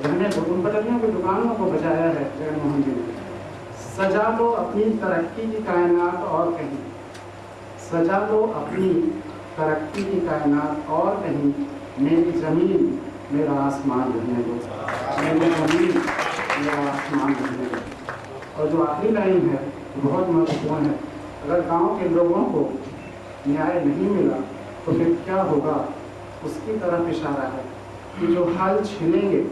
रहने दो। उन पटरियों की दुकानों को बचाया है जगन मोहन जी ने। सजा लो अपनी तरक्की की कायनात और कहीं, सजा लो अपनी तरक्की की कायनात और कहीं, मेरी ज़मीन मेरा आसमान रहने दो, मेरी ज़मीन मेरा आसमान रहने दो। और जो आखिरी लाइन है बहुत महत्वपूर्ण है। अगर गांव के लोगों को न्याय नहीं मिला तो फिर क्या होगा, उसकी तरफ इशारा है कि जो हल छीनेंगे,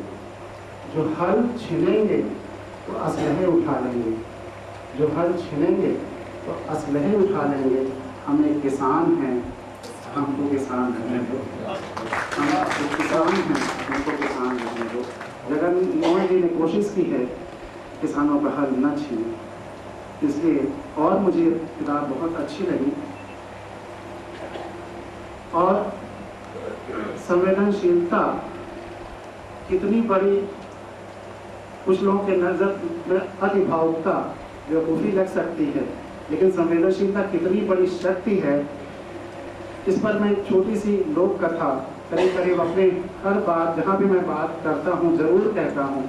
जो हल छीनेंगे तो असलहे उठा लेंगे, जो हल छीनेंगे तो असलहे उठा लेंगे। हम एक किसान हैं, हमको किसान रहने दो, हम एक किसान हैं, हमको किसान रहने दो। जगन मोहन जी ने कोशिश की है किसानों का हल न छीने, इसलिए और मुझे किताब बहुत अच्छी लगी। और संवेदनशीलता कितनी बड़ी, कुछ लोगों के नज़र में अतिभावुकता बेवकूफ़ी लग सकती है, लेकिन संवेदनशीलता कितनी बड़ी शक्ति है, इस पर मैं एक छोटी सी लोक कथा करीब करीब अपने हर बात जहाँ भी मैं बात करता हूँ ज़रूर कहता हूँ।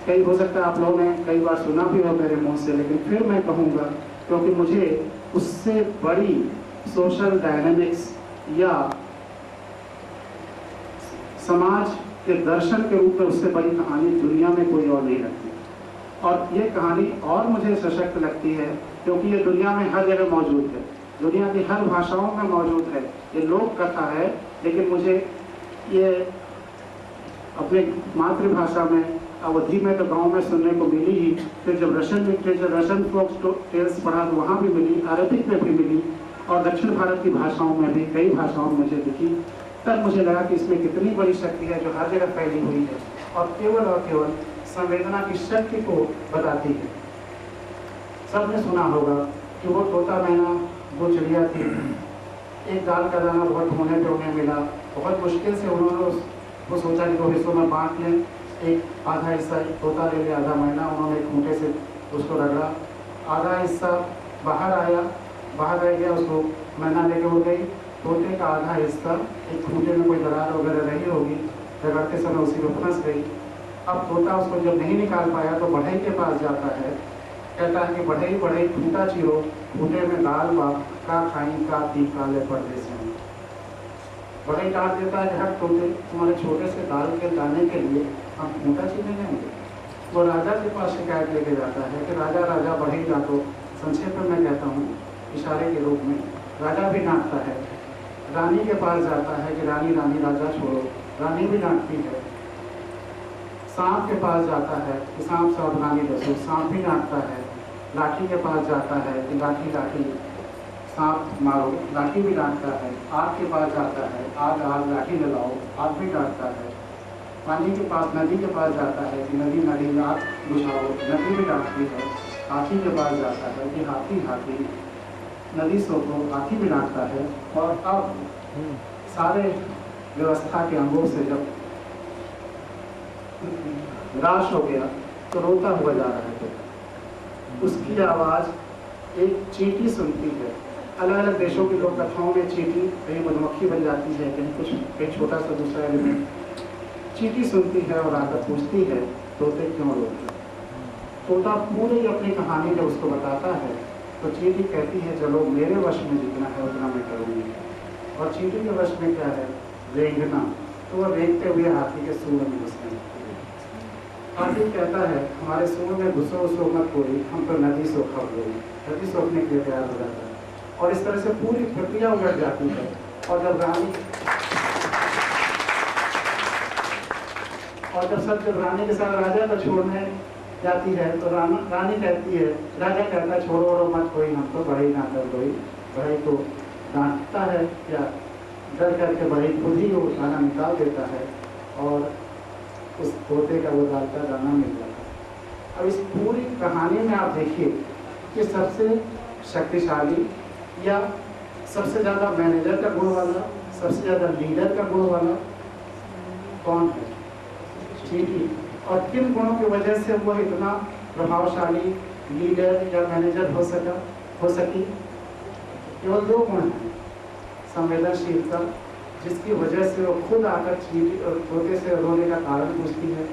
कई हो सकता है आप लोगों ने कई बार सुना भी हो मेरे मुँह से, लेकिन फिर मैं कहूँगा क्योंकि मुझे उससे बड़ी सोशल डायनामिक्स या समाज के दर्शन के रूप में उससे बड़ी कहानी दुनिया में कोई और नहीं लगती। और ये कहानी और मुझे सशक्त लगती है क्योंकि ये दुनिया में हर जगह मौजूद है, दुनिया की हर भाषाओं में मौजूद है। ये लोक कथा है, लेकिन मुझे ये अपने मातृभाषा में अवधि में तो गांव में सुनने को मिली ही, फिर जब Russian literature, Russian folk tales पढ़ा तो वहाँ भी मिली, अरबिक में भी मिली और दक्षिण भारत की भाषाओं में भी, कई भाषाओं में मुझे दिखी। तब मुझे लगा कि इसमें कितनी बड़ी शक्ति है जो हर जगह फैली हुई है और केवल संवेदना की शक्ति को बताती है। सबने सुना होगा कि वो तोता मैना वो चिड़िया थी, एक दाल का दाना बहुत ढूंढने पे उन्हें मिला, बहुत मुश्किल से उन्होंने वो सोचा कि 2 हिस्सों में बांट लें, एक आधा हिस्सा तोता ले लिया, आधा मैना, उन्होंने एक खूंटे से उसको रगड़ा, आधा हिस्सा बाहर आया, बाहर रह गया, उसको मैना लेके उड़ गई, तोते का आधा हिस्सा एक खूंटे में कोई दरार वगैरह रही होगी, रगड़ते समय उसी में फंस गई। अब तोता उसको जब नहीं निकाल पाया तो बढ़ई के पास जाता है, कहता है कि बढ़ई बढ़ई खूंटा चीरो, खूंटे में दाल बा का खाई का पी काले पर्दे से। बढ़ई डांट देता है, हट तोते, तुम्हारे छोटे से दाल के दाने के लिए हम खूंटा चीरने जाएंगे। वो राजा के पास शिकायत लेके जाता है कि राजा राजा बढ़ई डांटो। संक्षेप में मैं कहता हूँ इशारे के रूप में, राजा भी डांटता है, रानी के पास जाता है कि रानी रानी राजा छोड़ो, रानी भी डांटती है। सांप के पास जाता है कि सांप सावधानी रखो, सांप भी डांटता है। लाठी के पास जाता है कि लाठी लाठी सांप मारो, लाठी भी डांटता है। आग के पास जाता है, आग आग लाठी जलाओ, आग भी डांटता है। पानी के पास, नदी के पास जाता है कि नदी नदी आग बुझाओ, नदी भी डांटती है। हाथी के पास जाता है कि हाथी हाथी नदी सोचो, हाथी भी डांटता है। और अब सारे व्यवस्था के अंगों से जब निराश हो गया तो रोता हुआ जा रहा है। उसकी आवाज़ एक चींटी सुनती है। अलग अलग देशों के लोग कथाओं में चींटी कहीं मधुमक्खी बन जाती है, कहीं कुछ कहीं छोटा सा दूसरा एलिमेंट। चींटी सुनती है और आकर पूछती है तोते क्यों रोते। तोता पूरी अपनी कहानी जब उसको बताता है तो चींटी कहती है चलो मेरे वश में जितना है उतना मैं करूँगी। और चींटी के वश में क्या है? रेंगना। तो वह रेंगते हुए हाथी के सूंड में घुसने लगती है। हाथी कहता है हमारे सूंड में घुसो उसो मत कोई, हम तो नदी सो खप गई। नदी सोखने के लिए तैयार हो जाता है और इस तरह से पूरी प्रक्रिया उलट जाती है। और जब रानी के साथ राजा को छोड़ने जाती है तो रानी कहती है, राजा कहता है छोड़ो और मत कोई, हम तो बढ़ई ना कर कोई। बढ़ई को डांटता है या डर करके बढ़ई खुद ही वो दाना निकाल देता है और उस तोते का वो डालता दाना मिल जाता है। अब इस पूरी कहानी में आप देखिए कि सबसे शक्तिशाली या सबसे ज़्यादा मैनेजर का गुण वाला, सबसे ज़्यादा लीडर का गुण वाला कौन है? चींटी। और किन गुणों की वजह से वो इतना प्रभावशाली लीडर या मैनेजर हो सकी? केवल दो गुण हैं। संवेदनशीलता, जिसकी वजह से वो खुद आकर चींटी और तोते से रोने का कारण पूछती है।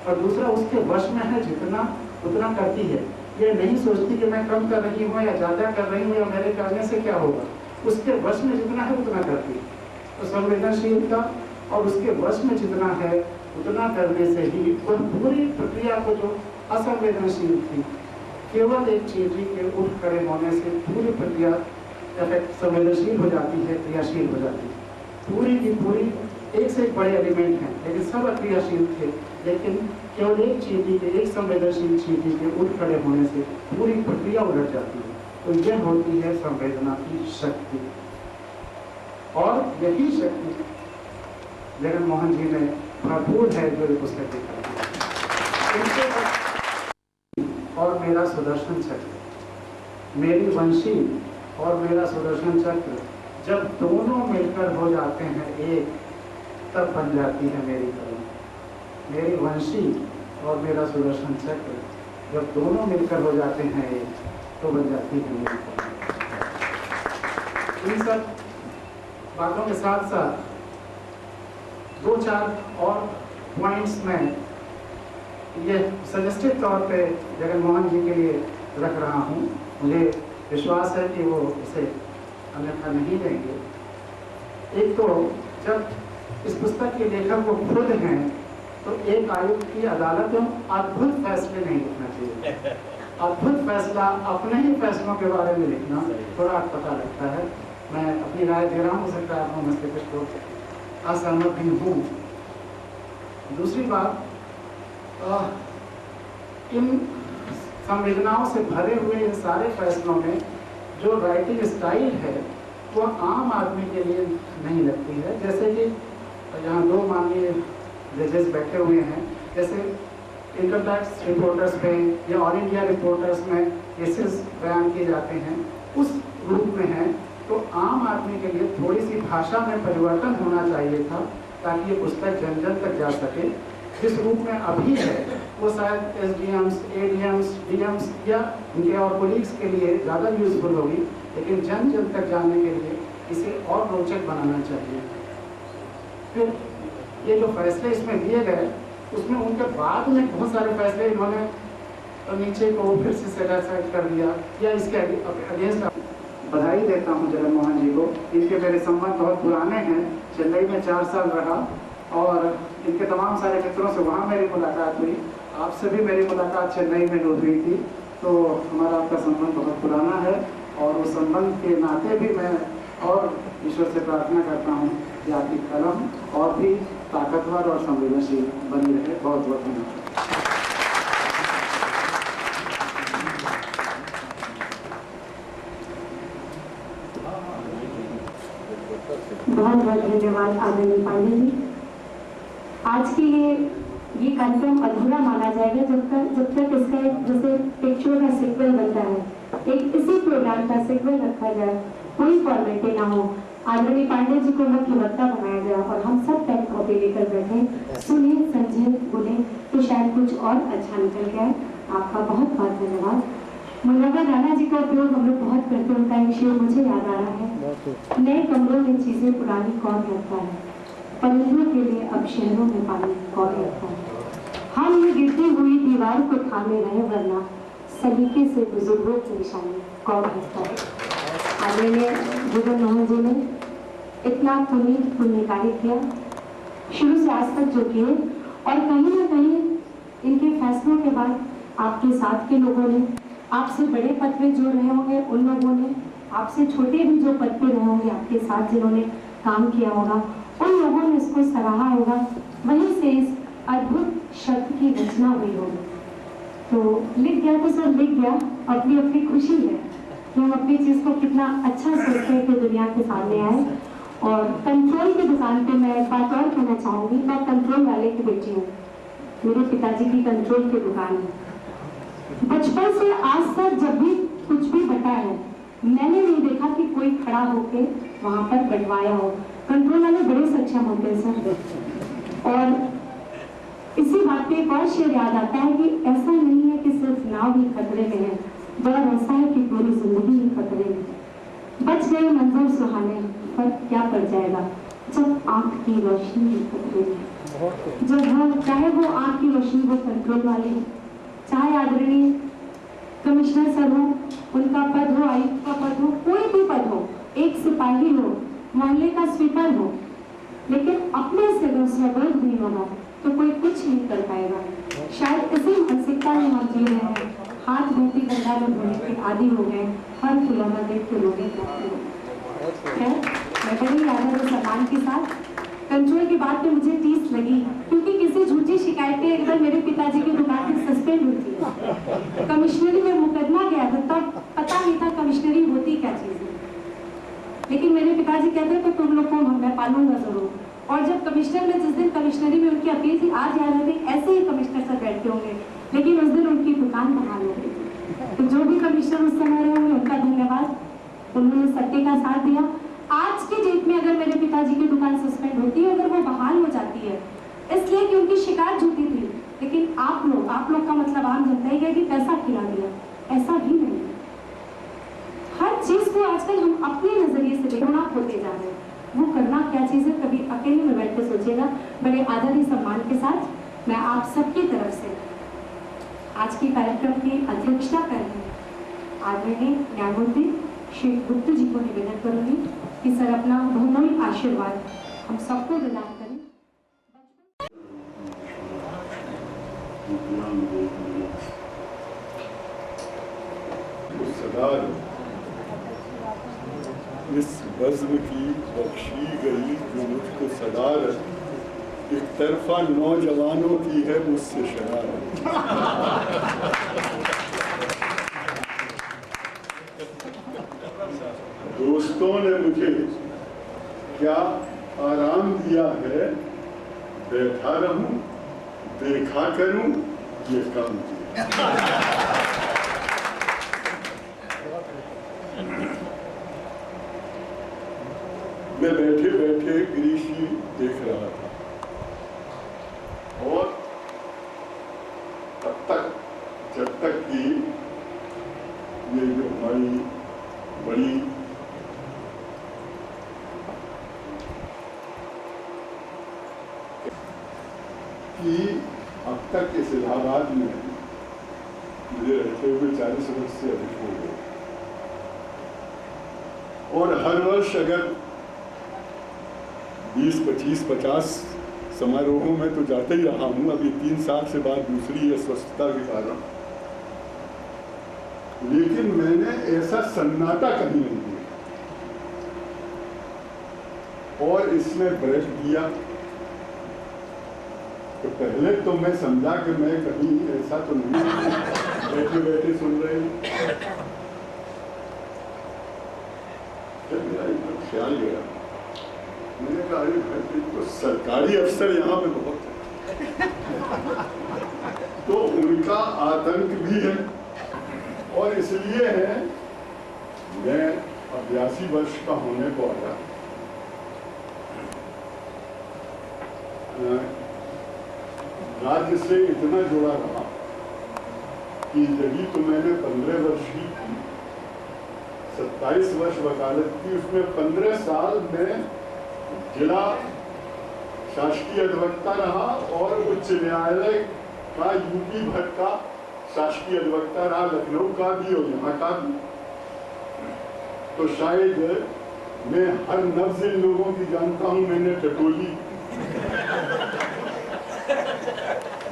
और दूसरा उसके वश में है जितना उतना करती है। ये नहीं सोचती कि मैं कम कर रही हूँ या ज़्यादा कर रही हूँ या मेरे करने से क्या होगा। उसके वश में जितना है उतना करती है। तो संवेदनशीलता और उसके वश में जितना है उतना करने से ही वह पूरी प्रक्रिया को जो असंवेदनशील थी, केवल एक चींटी के उठ खड़े होने से पूरी प्रक्रिया संवेदनशील हो जाती है, क्रियाशील हो जाती है। पूरी की पूरी एक से एक बड़े एलिमेंट हैं लेकिन सब अक्रियाशील थे। लेकिन केवल एक चींटी के, एक संवेदनशील चींटी के उठ खड़े होने से पूरी प्रक्रिया उलट जाती है। तो यह होती है संवेदना की शक्ति। और यही शक्ति जगन मोहन जी ने भरपूर है जो ये पुस्तक लिखा है। और मेरा सुदर्शन चक्र, मेरी वंशी और मेरा सुदर्शन चक्र जब दोनों मिलकर हो जाते हैं एक, तब बन जाती है मेरी कलम। मेरी वंशी और मेरा सुदर्शन चक्र जब दोनों मिलकर हो जाते हैं एक, तो बन जाती है मेरी कलम। इन सब बातों के साथ साथ दो चार और पॉइंट्स में ये सजेस्टिव तौर पे जगन मोहन जी के लिए रख रहा हूँ। मुझे विश्वास है कि वो इसे अन्यथा नहीं लेंगे। एक तो जब इस पुस्तक के लेखक वो खुद हैं तो एक आयुक्त की अदालत में अद्भुत फैसले नहीं लिखना चाहिए। अद्भुत फैसला अपने ही फैसलों के बारे में लिखना थोड़ा पता लगता है। मैं अपनी राय दे रहा हूँ, हो सकता है आप में से कुछ लोग असहमत भी हूँ। दूसरी बात, इन संवेदनाओं से भरे हुए इन सारे फैसलों में जो राइटिंग स्टाइल है वो आम आदमी के लिए नहीं लगती है। जैसे कि यहाँ दो माननीय जजेस बैठे हुए हैं, जैसे इनकम टैक्स रिपोर्टर्स पे या ऑल इंडिया रिपोर्टर्स में केसेस बयान किए जाते हैं, उस रूप में है। तो आम आदमी के लिए थोड़ी सी भाषा में परिवर्तन होना चाहिए था ताकि ये पुस्तक जन जन तक जा सके। जिस रूप में अभी है वो शायद एसडीएम्स, एडीएम्स, डीएम्स या उनके और कोलीग्स के लिए ज़्यादा यूजफुल होगी, लेकिन जन जन तक जाने के लिए इसे और रोचक बनाना चाहिए। फिर ये जो फैसले इसमें लिए गए उसमें उनके बाद में बहुत सारे फैसले इन्होंने नीचे को फिर से सेटिस्फाइड कर दिया या इसके अगेंस्ट। बधाई देता हूँ जगन मोहन जी को। इनके मेरे संबंध बहुत पुराने हैं। चेन्नई में 4 साल रहा और इनके तमाम सारे मित्रों से वहाँ मेरी मुलाकात हुई। आपसे भी मेरी मुलाकात चेन्नई में हुई थी। तो हमारा आपका संबंध बहुत पुराना है और उस संबंध के नाते भी मैं और ईश्वर से प्रार्थना करता हूँ कि आपकी कलम और भी ताकतवर और संवेदनशील बनी रहे। बहुत बहुत धन्यवाद। बहुत धन्यवाद आदरणीय पांडे जी। आज की ये कार्यक्रम अधूरा माना जाएगा जब तक इसका एक जैसे पिक्चर का सीक्वल बनता है, एक इसी प्रोग्राम का सीक्वल रखा जाए, कोई फॉर्मेलिटी ना हो, आदरणीय पांडे जी को मुख्य वक्ता बनाया गया और हम सब पेन कॉपी लेकर बैठे, सुने समझे बोले तो शायद कुछ और अच्छा निकल गया। आपका बहुत बहुत धन्यवाद। मुन्नवर राणा जी का उपयोग हम लोग बहुत करते हैं, उनका एक शेर मुझे याद आ रहा है, नए कमरों में चीजें पुरानी कौन रखता है, परिंदों के लिए अब शहरों में पानी कौन रखता है। हम ये गिरती हुई दीवार को थामे रहे वरना सलीके से बुजुर्गों की निशानी कौन रखता है। आदरणीय जुगल मोहन जी ने इतना पुण्य कार्य किया, शुरू से आज तक जो किए, और कहीं ना कहीं इनके फैसलों के बाद आपके साथ के लोगों ने, आपसे बड़े पद पे जो रहे होंगे उन लोगों ने, आपसे छोटे भी जो पद पे रहे होंगे आपके साथ जिन्होंने काम किया होगा उन लोगों ने इसको सराहा होगा, वहीं से इस अद्भुत शब्द की रचना हुई होगी। तो लिख गया तो सर लिख गया, अपनी अपनी खुशी है कि हम अपनी चीज को कितना अच्छा सोचते हैं कि दुनिया के सामने आए। और कंट्रोल की दुकान पे मैं एक बात और कहना चाहूंगी, मैं कंट्रोल वाले की बेटी हूँ, मेरे पिताजी की कंट्रोल की दुकान है। बचपन से आज तक जब भी कुछ भी बटा है, मैंने नहीं देखा कि कोई खड़ा होके वहां पर बंटवाया हो। कंट्रोल वाले बड़े सक्षम होते हैं सर। और इसी बात पे एक और शेर याद आता है कि ऐसा नहीं है कि सिर्फ नाव ही खतरे में है, बड़ा ऐसा है कि पूरी जिंदगी ही खतरे में। बच गए मंजर सुहाने, फर्क क्या पड़ जाएगा जब आंख की रोशनी ही खतरे में। जब हम चाहे वो आंख की रोशनी वो कंट्रोल वाले हो, चाहे आदरणीय कमिश्नर सर हो, उनका पद हो, आयुक्त का पद हो, कोई भी पद हो, एक सिपाही हो, मोहल्ले का स्वीपर हो, लेकिन अपने से अगर स्वबोध नहीं होगा तो कोई कुछ नहीं कर पाएगा। शायद इसी मानसिकता में हम जी रहे हैं, हाथ धोती गंगा में धोने के आदि हो गए, हर खिलौना देख के लोग मैं बड़ी आदर और सम्मान के साथ कंट्रोल की बात पे मुझे टीस लगी, क्योंकि किसी झूठी शिकायतें एकदम मेरे पिताजी की दुकान में सस्पेंड होती है। कमिश्नरी में मुकदमा गया था, तब पता नहीं था कमिश्नरी होती क्या चीज है, लेकिन मेरे पिताजी कहते थे तुम लोग को मैं पालूंगा जरूर। और जब कमिश्नर में जिस दिन कमिश्नरी में उनकी अपील थी, आज याद रहे ऐसे ही कमिश्नर सर बैठते होंगे, लेकिन उस दिन उनकी दुकान बहाल हो गई। तो जो भी कमिश्नर उस समय रहे होंगे उनका धन्यवाद, उन्होंने सत्य का साथ दिया। आज की डेट में अगर मेरे पिताजी की दुकान सस्पेंड होती है, अगर वो बहाल हो जाती है, इसलिए कि उनकी शिकायत झूठी थी, लेकिन आप लोग का मतलब आम जनता ही है कि पैसा खिला दिया, ऐसा भी नहीं है। हर चीज को आजकल हम अपने नजरिए से देखना होते जा रहे हैं। वो करना क्या चीज है, कभी अकेले में बैठ के सोचेगा। बड़े आदर ही सम्मान के साथ मैं आप सबकी तरफ से आज की कार्यक्रम की अध्यक्षता कर रहे हैं आदरणीय न्यायमूर्ति श्री गुप्ता जी को निवेदन करूंगी कि सर अपना बहुमूल्य आशीर्वाद हम सबको प्रदान करें। इस बज़्म की बख्शी गई जो मुझको सदारत, एक तरफा नौजवानों की है मुझसे शरारत। दोस्तों ने मुझे क्या आराम दिया है, बैठा रहूं देखा करूं ये काम किया। मैं बैठे बैठे गिरीश जी देख रहा था, और तब तक जब तक कि ये जो हमारी बड़ी कि अब तक इस इलाहाबाद में मुझे रहते हुए 40 वर्ष से अधिक हो गए, और हर वर्ष अगर 20, 25, 50 समारोहों में तो जाते ही रहा हूँ। अभी 3 साल से बाद दूसरी है स्वस्थता के कारण, लेकिन मैंने ऐसा सन्नाटा कहीं नहीं देखा। और इसमें ब्रेक दिया तो पहले तो मैं समझा कि मैं कहीं ऐसा तो नहीं बैठे बैठे सुन रहे हैं। फिर मेरा एक ख्याल गया, मैंने कहा अरे भाई तो सरकारी अफसर यहाँ पे बहुत है। तो उनका आतंक भी है और इसलिए है मैं 82 वर्ष का होने को आया, राज्य से इतना जुड़ा रहा कि यदि तो मैंने 15 वर्ष ही की, 27 वर्ष वकालत की, उसमें 15 साल में जिला शासकीय अधिवक्ता रहा और उच्च न्यायालय का यूपी भर का शासकीय अधिवक्ता रहा, लखनऊ का भी और यहाँ का भी। तो शायद मैं हर लफ्ज इन लोगों की जानता हूँ, मैंने टटोली,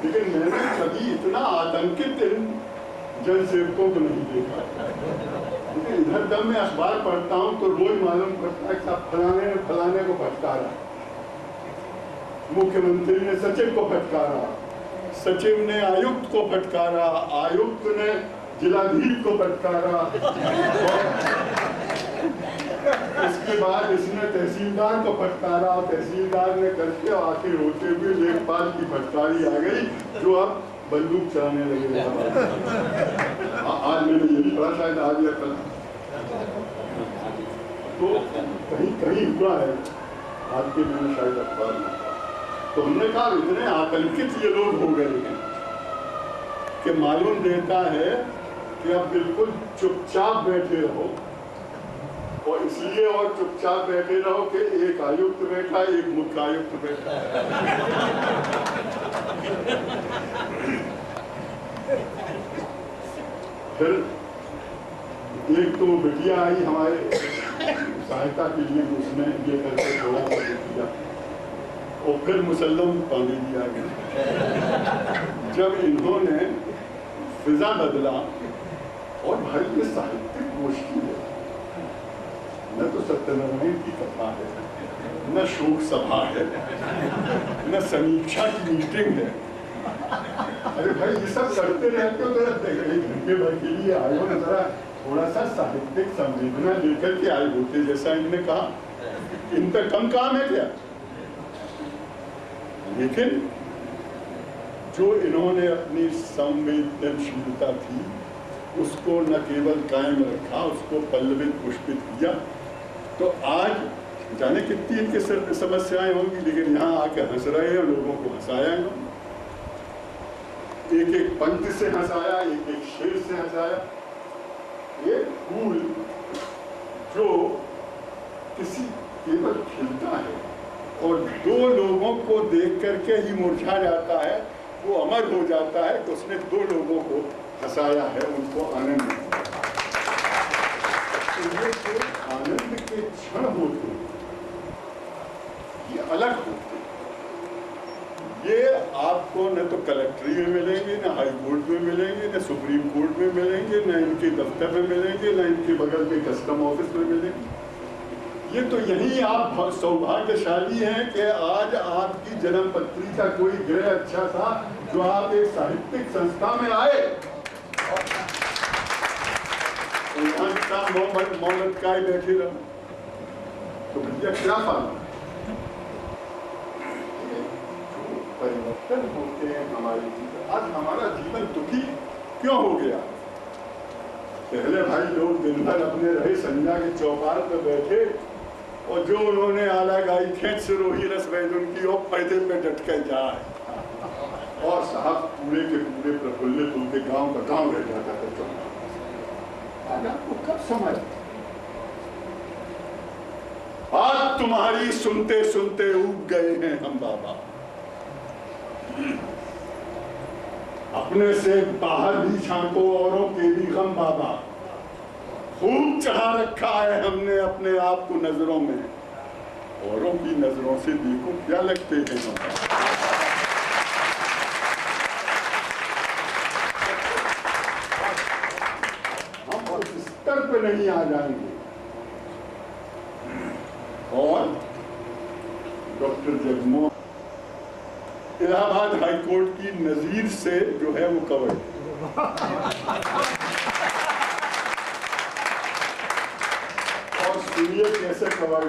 लेकिन मैंने कभी इतना आतंकित जनसेवकों को नहीं देखा। लेकिन इधर जब मैं अखबार पढ़ता हूँ तो रोज मालूम पड़ता है कि फलाने ने फलाने को फटकारा, मुख्यमंत्री ने सचिव को फटकारा, सचिव ने आयुक्त को फटकारा, आयुक्त ने जिलाधीश को फटकारा, इसके बाद इसने तहसीलदार को फटकारा, तहसीलदार ने करके आखिर होते हुए लेखपाल की फटकारी आ गई जो अब बंदूक चलाने लगे। आज मैंने ये भी पढ़ा, शायद आज या कल, तो कहीं कहीं हुआ है, आज के मैंने शायद अखबार में। तो हमने कहा इतने आतंकित ये लोग हो गए हैं कि मालूम देता है कि अब बिल्कुल चुपचाप बैठे रहो, और इसलिए और चुपचाप बैठे रहो कि एक आयुक्त बैठा, एक मुख्य आयुक्त बैठा। फिर एक तो बिटिया आई हमारे सहायता के लिए, उसने ये करके थोड़ा सा किया, और फिर मुसल्लम पानी दिया गया। जब इन्होंने फिजा बदला, और भाई ये साहित्यिक गोष्ठी है, न तो सत्यनारायण की कथा है, न शोक सभा है, न समीक्षा की मीटिंग है। अरे भाई ये सब करते रहते हो, एक घंटे भर के लिए आए हो, जरा थोड़ा सा साहित्यिक संवेदना लेकर के आए होते, जैसा इनने कहा। इन पर कम काम है क्या? लेकिन जो इन्होंने अपनी संवेदनशीलता थी उसको न केवल कायम रखा, उसको पल्लवित पुष्पित किया। तो आज जाने कितनी इनके सिर पे समस्याएं होंगी, लेकिन यहाँ आके हंस रहे हैं, लोगों को हंसाया इन्होंने, एक एक पंक्ति से हंसाया, एक एक शेर से हंसाया। एक फूल जो किसी केवल खिलता है और दो लोगों को देख करके ही मुरझा जाता है, वो अमर हो जाता है कि उसने दो लोगों को हंसाया है, उनको आनंद दिया। तो ये जो आनंद के क्षण होते ये अलग होते, ये आपको न तो कलेक्ट्री में मिलेंगे, न हाई कोर्ट में मिलेंगे, न सुप्रीम कोर्ट में मिलेंगे, न इनके दफ्तर में मिलेंगे, न इनके बगल में कस्टम ऑफिस में मिलेंगे। ये तो यही आप सौभाग्यशाली हैं कि आज आपकी जन्मपत्री का कोई ग्रह अच्छा था जो आप एक साहित्यिक संस्था में आए। मौलत का बैठे रहो तो भैया क्या पाना। परिवर्तन होते हैं हमारे जीवन। आज हमारा जीवन दुखी क्यों हो गया? पहले भाई लोग दिन भर अपने रहे संध्या के चौपाल पर बैठे और जो उन्होंने आला गाई खेत से रोही रस वैद उनकी और पर्दे पे डटके जाए और साहब पूरे के पूरे प्रफुल्लित उनके गांव का गांव रह जाता था चौपाल। आज आपको कब समझ? आज तुम्हारी सुनते सुनते उग गए हैं हम बाबा। अपने से बाहर भी झांको औरों के भी गम बाबा। खूब चढ़ा रखा है हमने अपने आप को नजरों में, औरों की नजरों से देखो क्या लगते हैं हम। हम उस स्तर पे नहीं आ जाएंगे। और doctor Jagmohan Allahabad high court की नजीर से जो है वो कवर और सुनिए कैसे कवर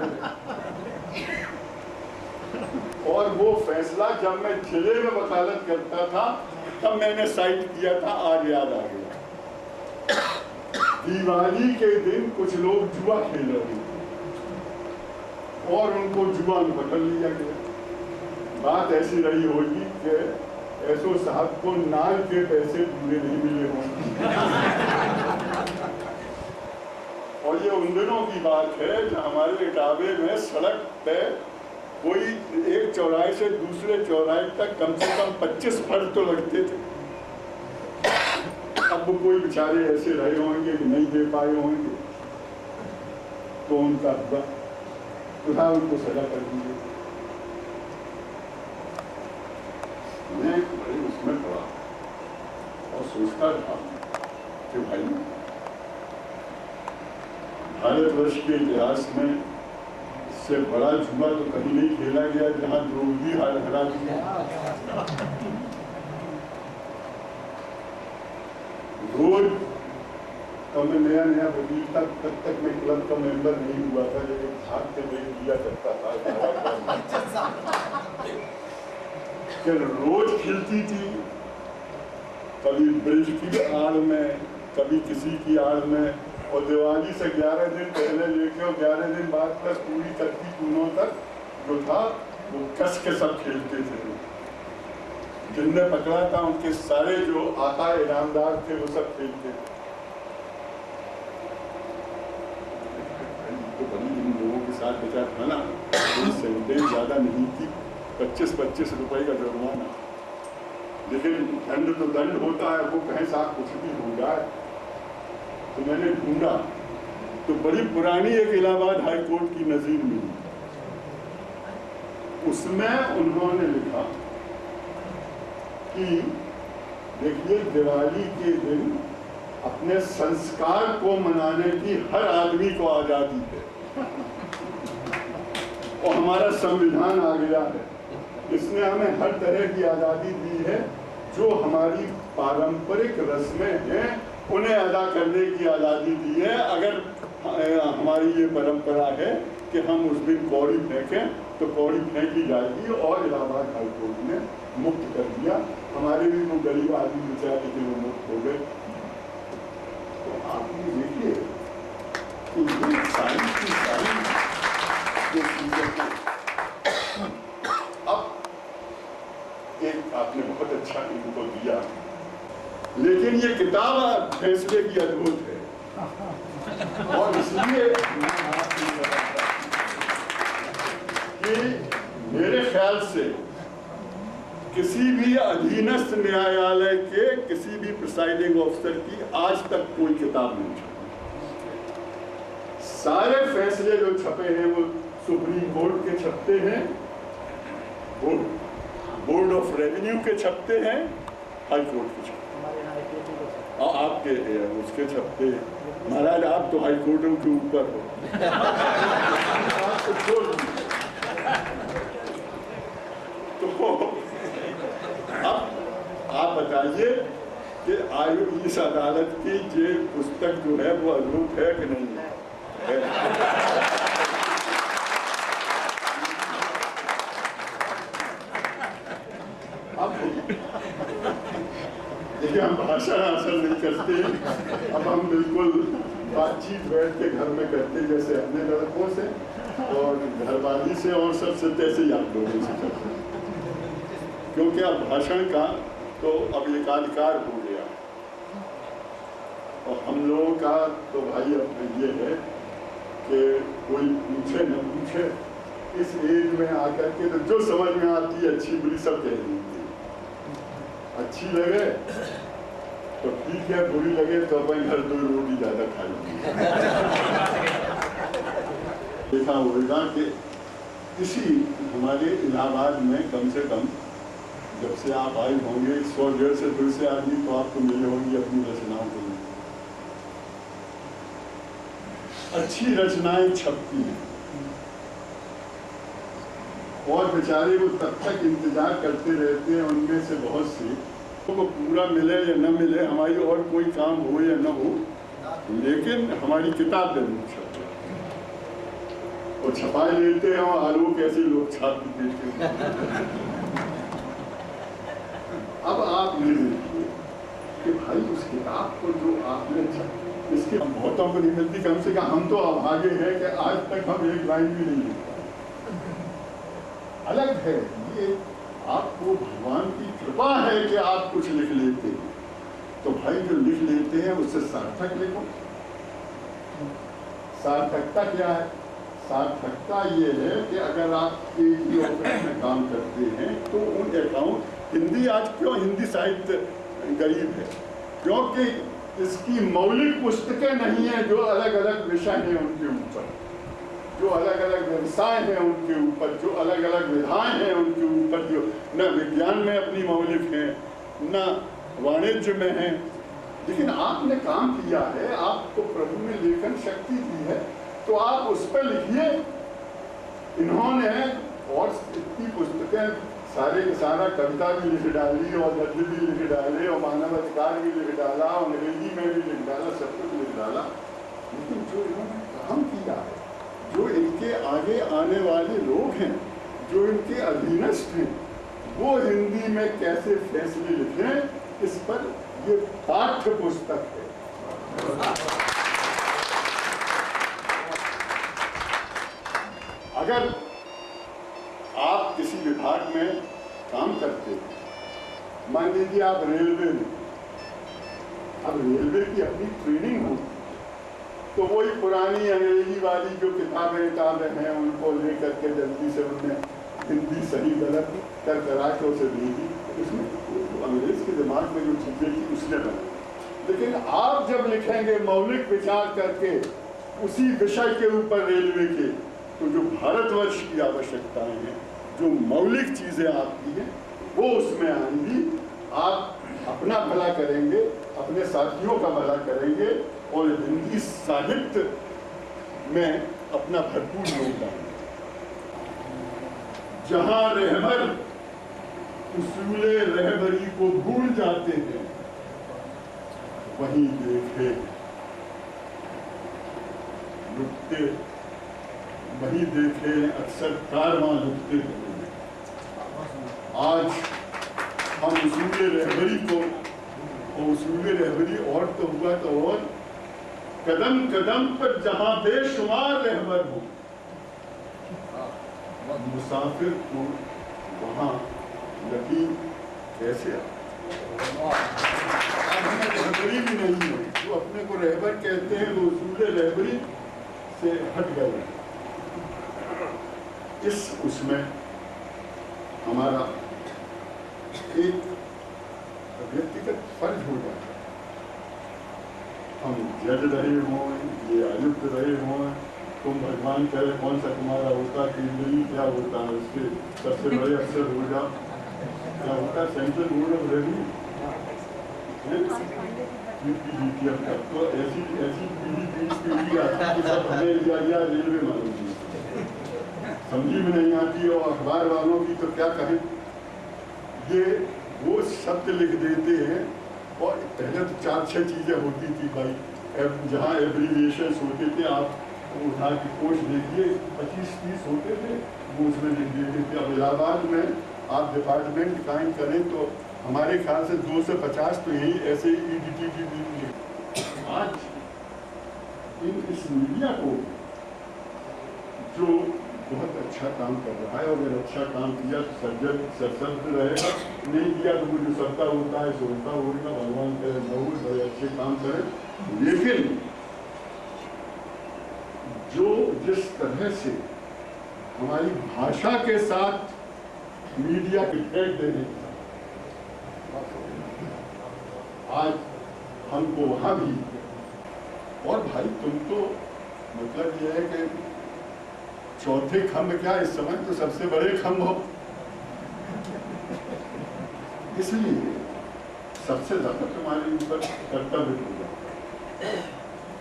और वो फैसला जब मैं जिले में वकालत करता था तब मैंने साइट किया था, आज याद आ गया। दिवाली के दिन कुछ लोग जुआ खेल रहे थे और उनको जुआ में पकड़ लिया गया। बात ऐसी रही होगी कि एसओ साहब को नाल के पैसे पूरे नहीं मिले होंगे। और ये उन दिनों की बात है जब हमारे इटावे में सड़क पे कोई एक चौराहे से दूसरे चौराहे तक कम से कम 25 फर्द तो लगते थे। अब कोई बेचारे ऐसे रहे होंगे कि नहीं दे पाए होंगे तो उनका खुदा उनको सजा कर दीजिए। मैं बड़े उसमें पड़ा और सोचता था कि भाई भारतवर्ष के इतिहास में इससे बड़ा जुआ तो कहीं नहीं खेला गया जहां द्रौपदी हरा दिया। रोज तो मैं नया वकील था, तब तक मैं क्लब का मेंबर नहीं हुआ था, लेकिन भाग के देख लिया करता था। कि रोज खिलती थी, कभी ब्रिज की आड़ में, कभी किसी की आड़ में, और दिवाली से 11 दिन पहले लेके और 11 दिन बाद तक पूरी तकती टूनों तक जो था वो कस के सब खेलते थे। जिनने पकड़ा था उनके सारे जो आका इनामदार थे वो सब खेलते थे। तो बड़ी इन लोगों के साथ बेचा था ना, सेंटेज ज्यादा नहीं थी, 25-25 रुपए का जुर्माना। लेकिन दंड तो दंड होता है, वो कहीं साथ कुछ भी हो जाए। तो मैंने ढूंढा तो बड़ी पुरानी एक इलाहाबाद हाई कोर्ट की नजीर मिली। उसमें उन्होंने लिखा कि देखिए दिवाली के दिन अपने संस्कार को मनाने की हर आदमी को आजादी है और हमारा संविधान आ गया है, इसने हमें हर तरह की आजादी दी है। जो हमारी पारंपरिक रस्में हैं उन्हें अदा करने की आजादी दी है। अगर हमारी ये परंपरा है कि हम उस दिन कौड़ी फेंकें तो कौड़ी फेंकी जाएगी, और इलाहाबाद हाई कोर्ट ने मुक्त कर दिया। हमारे भी वो गरीब आदमी बेचारे थे वो मुक्त हो गए। तो आप ये देखिए कि ये साइंस की सारी जो चीजें अब एक आपने बहुत अच्छा इनको दिया, लेकिन ये किताब फैसले की अद्भुत है। और इसलिए कि मेरे ख्याल से किसी भी अधीनस्थ न्यायालय के किसी भी प्रिसाइडिंग ऑफिसर की आज तक कोई किताब नहीं छपी। सारे फैसले जो छपे हैं वो सुप्रीम कोर्ट के छपते हैं, बोर्ड ऑफ रेवेन्यू के छपते हैं, हाई कोर्ट के छपते हैं, और आपके उसके छपते हैं। महाराज आप तो हाई कोर्टों के ऊपर हो। आप तो छोड़ दीजिए। तो अब आप बताइए कि आयोग इस अदालत की ये पुस्तक जो है वो अद्भुत है कि नहीं है? अब देखिए हम भाषण हासिल नहीं करते, अब हम बिल्कुल बातचीत बैठ के घर में करते जैसे अपने लड़कों से और घरवाली से और सबसे तैसे ही आप लोगों से करते, क्योंकि अब भाषण का तो अब एकाधिकार हो गया। और हम लोगों का तो भाई अब ये है कि कोई पूछे न पूछे, इस एज में आकर के तो जो समझ में आती है अच्छी बुरी सब कह देती है। अच्छी लगे तो ठीक है, बुरी लगे तो अपन घर 2 रोटी ज्यादा खा लेंगे। देखा होगा कि इसी हमारे इलाहाबाद में कम से कम जब से आप आए होंगे 100-150 से 200 आदमी तो आपको मिले होंगे अपनी रचनाओं के लिए। अच्छी रचनाएं छपती हैं और बेचारे वो तब तक इंतजार करते रहते हैं, उनमें से बहुत सी को पूरा मिले या न मिले, हमारी और कोई काम हो या न हो, लेकिन हमारी किताब जरूर छपे। और छपाई लेते हैं और आलोक ऐसे लोग छाप देते हैं। अब आप ये देखिए कि भाई उस किताब को जो आपने इसके बहुतों को नहीं मिलती, कम से कम हम तो अभागे हैं कि आज तक हम एक लाइन भी नहीं लिख पाए। अलग है ये, आपको भगवान की कृपा है कि आप कुछ लिख लेते हैं, तो भाई जो लिख लेते हैं उससे सार्थक लिखो। सार्थकता क्या है? सार्थकता ये है कि अगर आप एक ही ऑफिस में काम करते हैं तो उन अकाउंट, हिंदी आज क्यों हिंदी साहित्य गरीब है? क्योंकि इसकी मौलिक पुस्तकें नहीं है जो अलग अलग विषय हैं उनके ऊपर, जो अलग अलग व्यवसाय हैं उनके ऊपर, जो अलग अलग विधाएं हैं उनके ऊपर, जो न विज्ञान में अपनी मौलिक हैं न वाणिज्य में हैं। लेकिन आपने काम किया है, आपको प्रभु ने लेखन शक्ति दी है, तो आप उस पर लिखिए। इन्होंने और इतनी पुस्तकें सारे के सारा कविता भी लिख डाली और गद्य भी लिख डाले और मानवाधिकार भी लिख डाला और अंग्रेजी में भी लिख डाला, सब कुछ लिख डाला। लेकिन जो इन्होंने काम किया है, जो इनके आगे आने वाले लोग हैं, जो इनके अधीनस्थ हैं, वो हिंदी में कैसे फैसले लिखें, इस पर ये पाठ्य पुस्तक है। अगर आप किसी विभाग में काम करते हैं, मान लीजिए आप रेलवे में, अब रेलवे की अपनी ट्रेनिंग होती, तो वही पुरानी अंग्रेजी वाली जो किताबें हैं उनको लेकर के जल्दी से उनने हिंदी सही गलत कर करा के उसे दे दी, उसमें तो अंग्रेज के दिमाग में जो चीजें थी उसने बना। लेकिन आप जब लिखेंगे मौलिक विचार करके उसी विषय के ऊपर रेलवे के, तो जो भारतवर्ष की आवश्यकताएं हैं, जो मौलिक चीजें आपकी हैं, वो उसमें आएंगी। आप अपना भला करेंगे, अपने साथियों का भला करेंगे और हिंदी साहित्य में अपना भरपूर योगदान। जहां रहबर उसूले रहबरी को भूल जाते हैं, वहीं देखे लुटते, वहीं देखे अक्सर कारवां लुटते हुए। आज हम उसूले रहबरी को, और उसूले रहबरी और तो हुआ तो और, कदम कदम पर जहां बेशुमार रहबर हो, मुसाफिर को वहां यकीन कैसे रहबरी भी नहीं है। जो अपने को रहबर कहते हैं वो उसूले रहबरी से हट गए। इस उसमें हमारा एक व्यक्तिगत फर्ज हो जाता है। हम जज रहे हों, ये आयुक्त रहे हों, तुम भगवान करे कौन सा तुम्हारा होता, केंद्रीय क्या होता है, उसके सबसे बड़े अफसर हो जा, क्या होता है, सेंट्रल बोर्ड ऑफ रेवेन्यू, तो ऐसी पीढ़ी आती है कि सब हमें या रेलवे मालूम समझी में नहीं आती, और अखबार वालों की तो क्या कहें, ये वो शब्द लिख देते हैं। और पहले तो 4-6 चीज़ें होती थी भाई, जहाँ एब्रीविएशन होते थे, आप उठा के कोश देखिए 25-30 होते थे, वो उसमें लिख देते थे। अब इलाहाबाद में आप डिपार्टमेंट कायम करें तो हमारे ख्याल से 2 से 50 तो यही ऐसे ही EDT। आज इस मीडिया को जो बहुत अच्छा काम कर रहा है, और अगर अच्छा काम किया तो सरसब्द रहेगा, नहीं किया तो वो जो सबका होता है सोचता होगा, भगवान करे जरूर बड़े अच्छे काम करें। लेकिन जो जिस तरह से हमारी भाषा के साथ मीडिया की फेंक देने, आज हमको वहां भी, और भाई तुम तो मतलब यह है कि चौथे खंभ क्या इस समय तो सबसे बड़े खंभ हो, इसलिए सबसे ज्यादा तुम्हारे ऊपर कर्तव्य हो जाता है।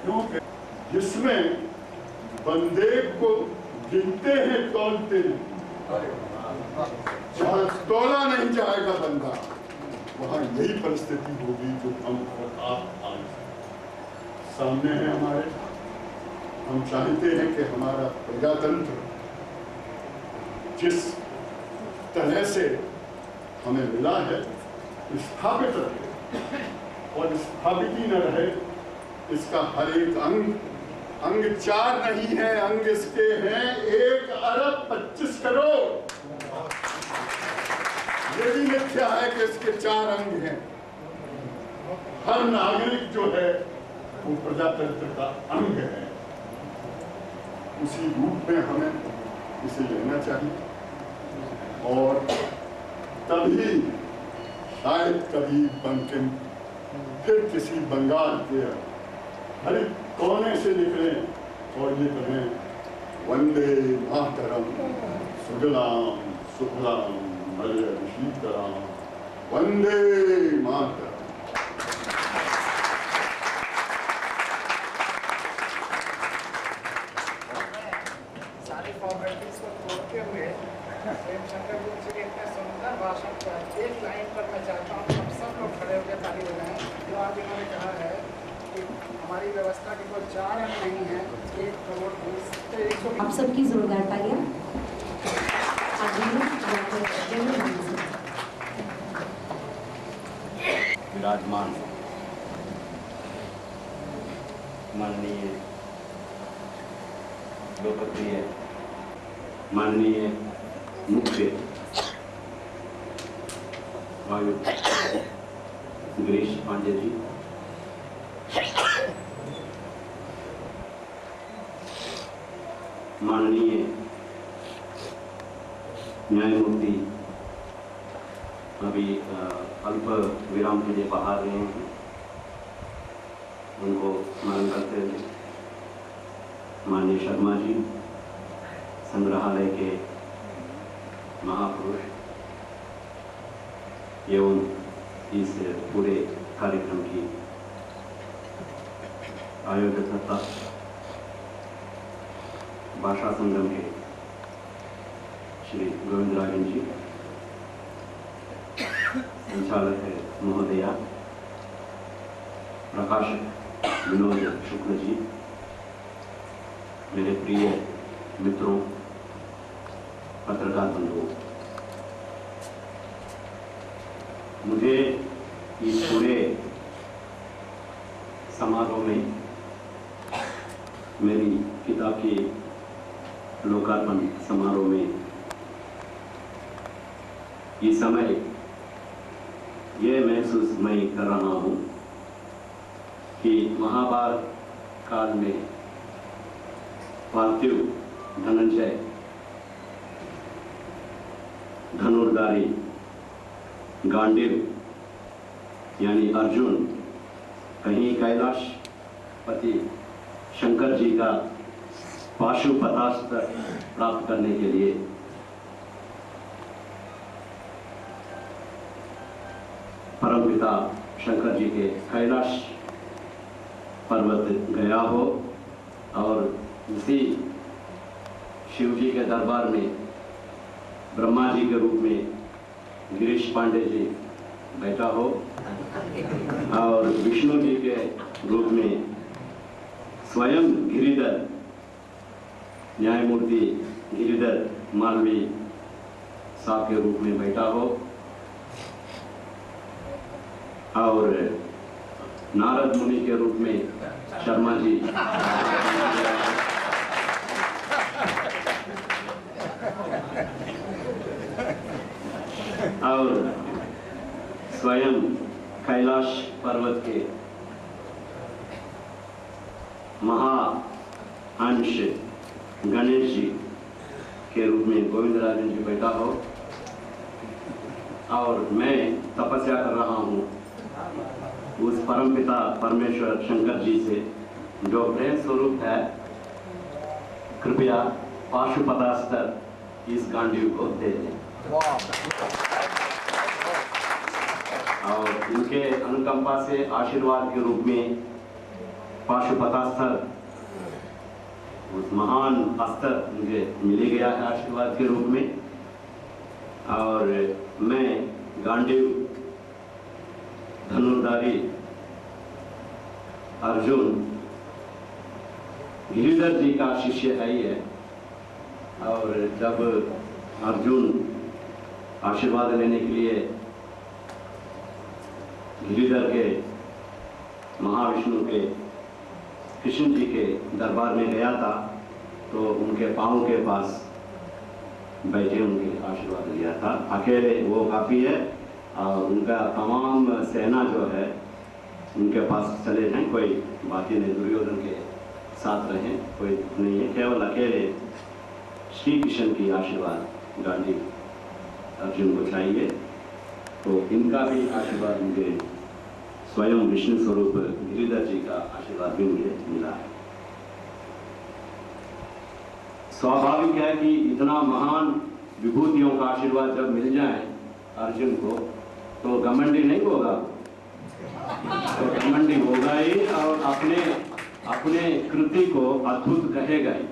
क्योंकि जिसमें बंदे को गिनते हैं तौलते नहीं, जहां तौला नहीं जाएगा बंदा, वहां यही परिस्थिति होगी जो हम और आप आज सामने है हमारे। हम चाहते हैं कि हमारा प्रजातंत्र जिस तरह से हमें मिला है स्थापित रहे, और स्थापित ही न रहे इसका हर एक अंग 4 नहीं है, अंग इसके हैं 1 अरब 25 करोड़। ये भी मिथ्या है कि इसके 4 अंग हैं। हर नागरिक जो है वो प्रजातंत्र का अंग है। उसी रूप में हमें इसे लेना चाहिए, और तभी शायद कभी बंकिम फिर किसी बंगाल के हर एक कोने से निकले और ये कहें वंदे मातरम सुजलाम सुफलाम मलयजशीतलाम वंदे मातरम। सारी फॉर्मेलिटीज को तोड़ते हुए प्रेम शंकर गुप्त जी के इतने सुंदर भाषण पर एक लाइन पर मैं चाहता हूँ हम सब लोग खड़े होकर ताली बजाएं। जो आज इन्होंने कहा है कि हमारी व्यवस्था के कोई 4 अंग नहीं है, 1 करोड़ 20। आप सबकी जोरदार तालियां। विराजमान माननीय लोकप्रिय माननीय मुख्य आयुक्त गिरीश पांडे जी, माननीय न्यायमूर्ति अभी अल्प विराम के लिए बाहर रहे हैं, उनको स्मरण करते हुए माननीय शर्मा जी, संग्रहालय के महापुरुष एवं इस पूरे कार्यक्रम की आयोजकता भाषा संगम के श्री गोविंदराजन जी, संचालक महोदया, प्रकाशक विनोद शुक्ल जी, मेरे प्रिय मित्रों, पत्रकार बंधुओं, मुझे इस पूरे समारोह में मेरी किताब के लोकार्पण समारोह में इस समय ये महसूस मैं कर रहा हूँ कि महाभारत काल में पार्थिव धनंजय धनुर्धारी गांडीव यानी अर्जुन कहीं कैलाशपति शंकर जी का पाशुपतास्त्र प्राप्त करने के लिए परमपिता शंकर जी के कैलाश पर्वत गया हो और इसी शिव जी के दरबार में ब्रह्मा जी के रूप में गिरीश पांडे जी बैठा हो और विष्णु जी के रूप में स्वयं गिरिधर न्यायमूर्ति गिरिधर मालवी साहब के रूप में बैठा हो और नारद मुनि के रूप में शर्मा जी और स्वयं कैलाश पर्वत के महाअंश गणेश जी के रूप में गोविंदराजन जी बैठा हो और मैं तपस्या कर रहा हूँ उस परमपिता परमेश्वर शंकर जी से जो प्रेम स्वरूप है, कृपया पाशुपतास्त्र इस गांडीव को दे दें और इनके अनुकंपा से आशीर्वाद के रूप में पाशुपतास्त्र उस महान अस्त्र मुझे मिल गया है आशीर्वाद के रूप में और मैं गांडीव धनुर्धारी अर्जुन गिरिधर जी का शिष्य है ही है। और जब अर्जुन आशीर्वाद लेने के लिए गिरिधर के महाविष्णु के कृष्ण जी के दरबार में गया था, तो उनके पाँव के पास बैठे उनके आशीर्वाद लिया था। अकेले वो काफ़ी है और उनका तमाम सेना जो है उनके पास चले जाएं, कोई बात ही नहीं, दुर्योधन के साथ रहें, कोई नहीं है, केवल अकेले श्री कृष्ण की आशीर्वाद गांधी अर्जुन को चाहिए। तो इनका भी आशीर्वाद मुझे स्वयं विष्णु स्वरूप गिरिधर जी का आशीर्वाद भी मुझे मिला है। स्वाभाविक है कि इतना महान विभूतियों का आशीर्वाद जब मिल जाए अर्जुन को, तो घमंडी नहीं होगा, तो घमंडी होगा ही और अपने कृति को अद्भुत कहेगा ही।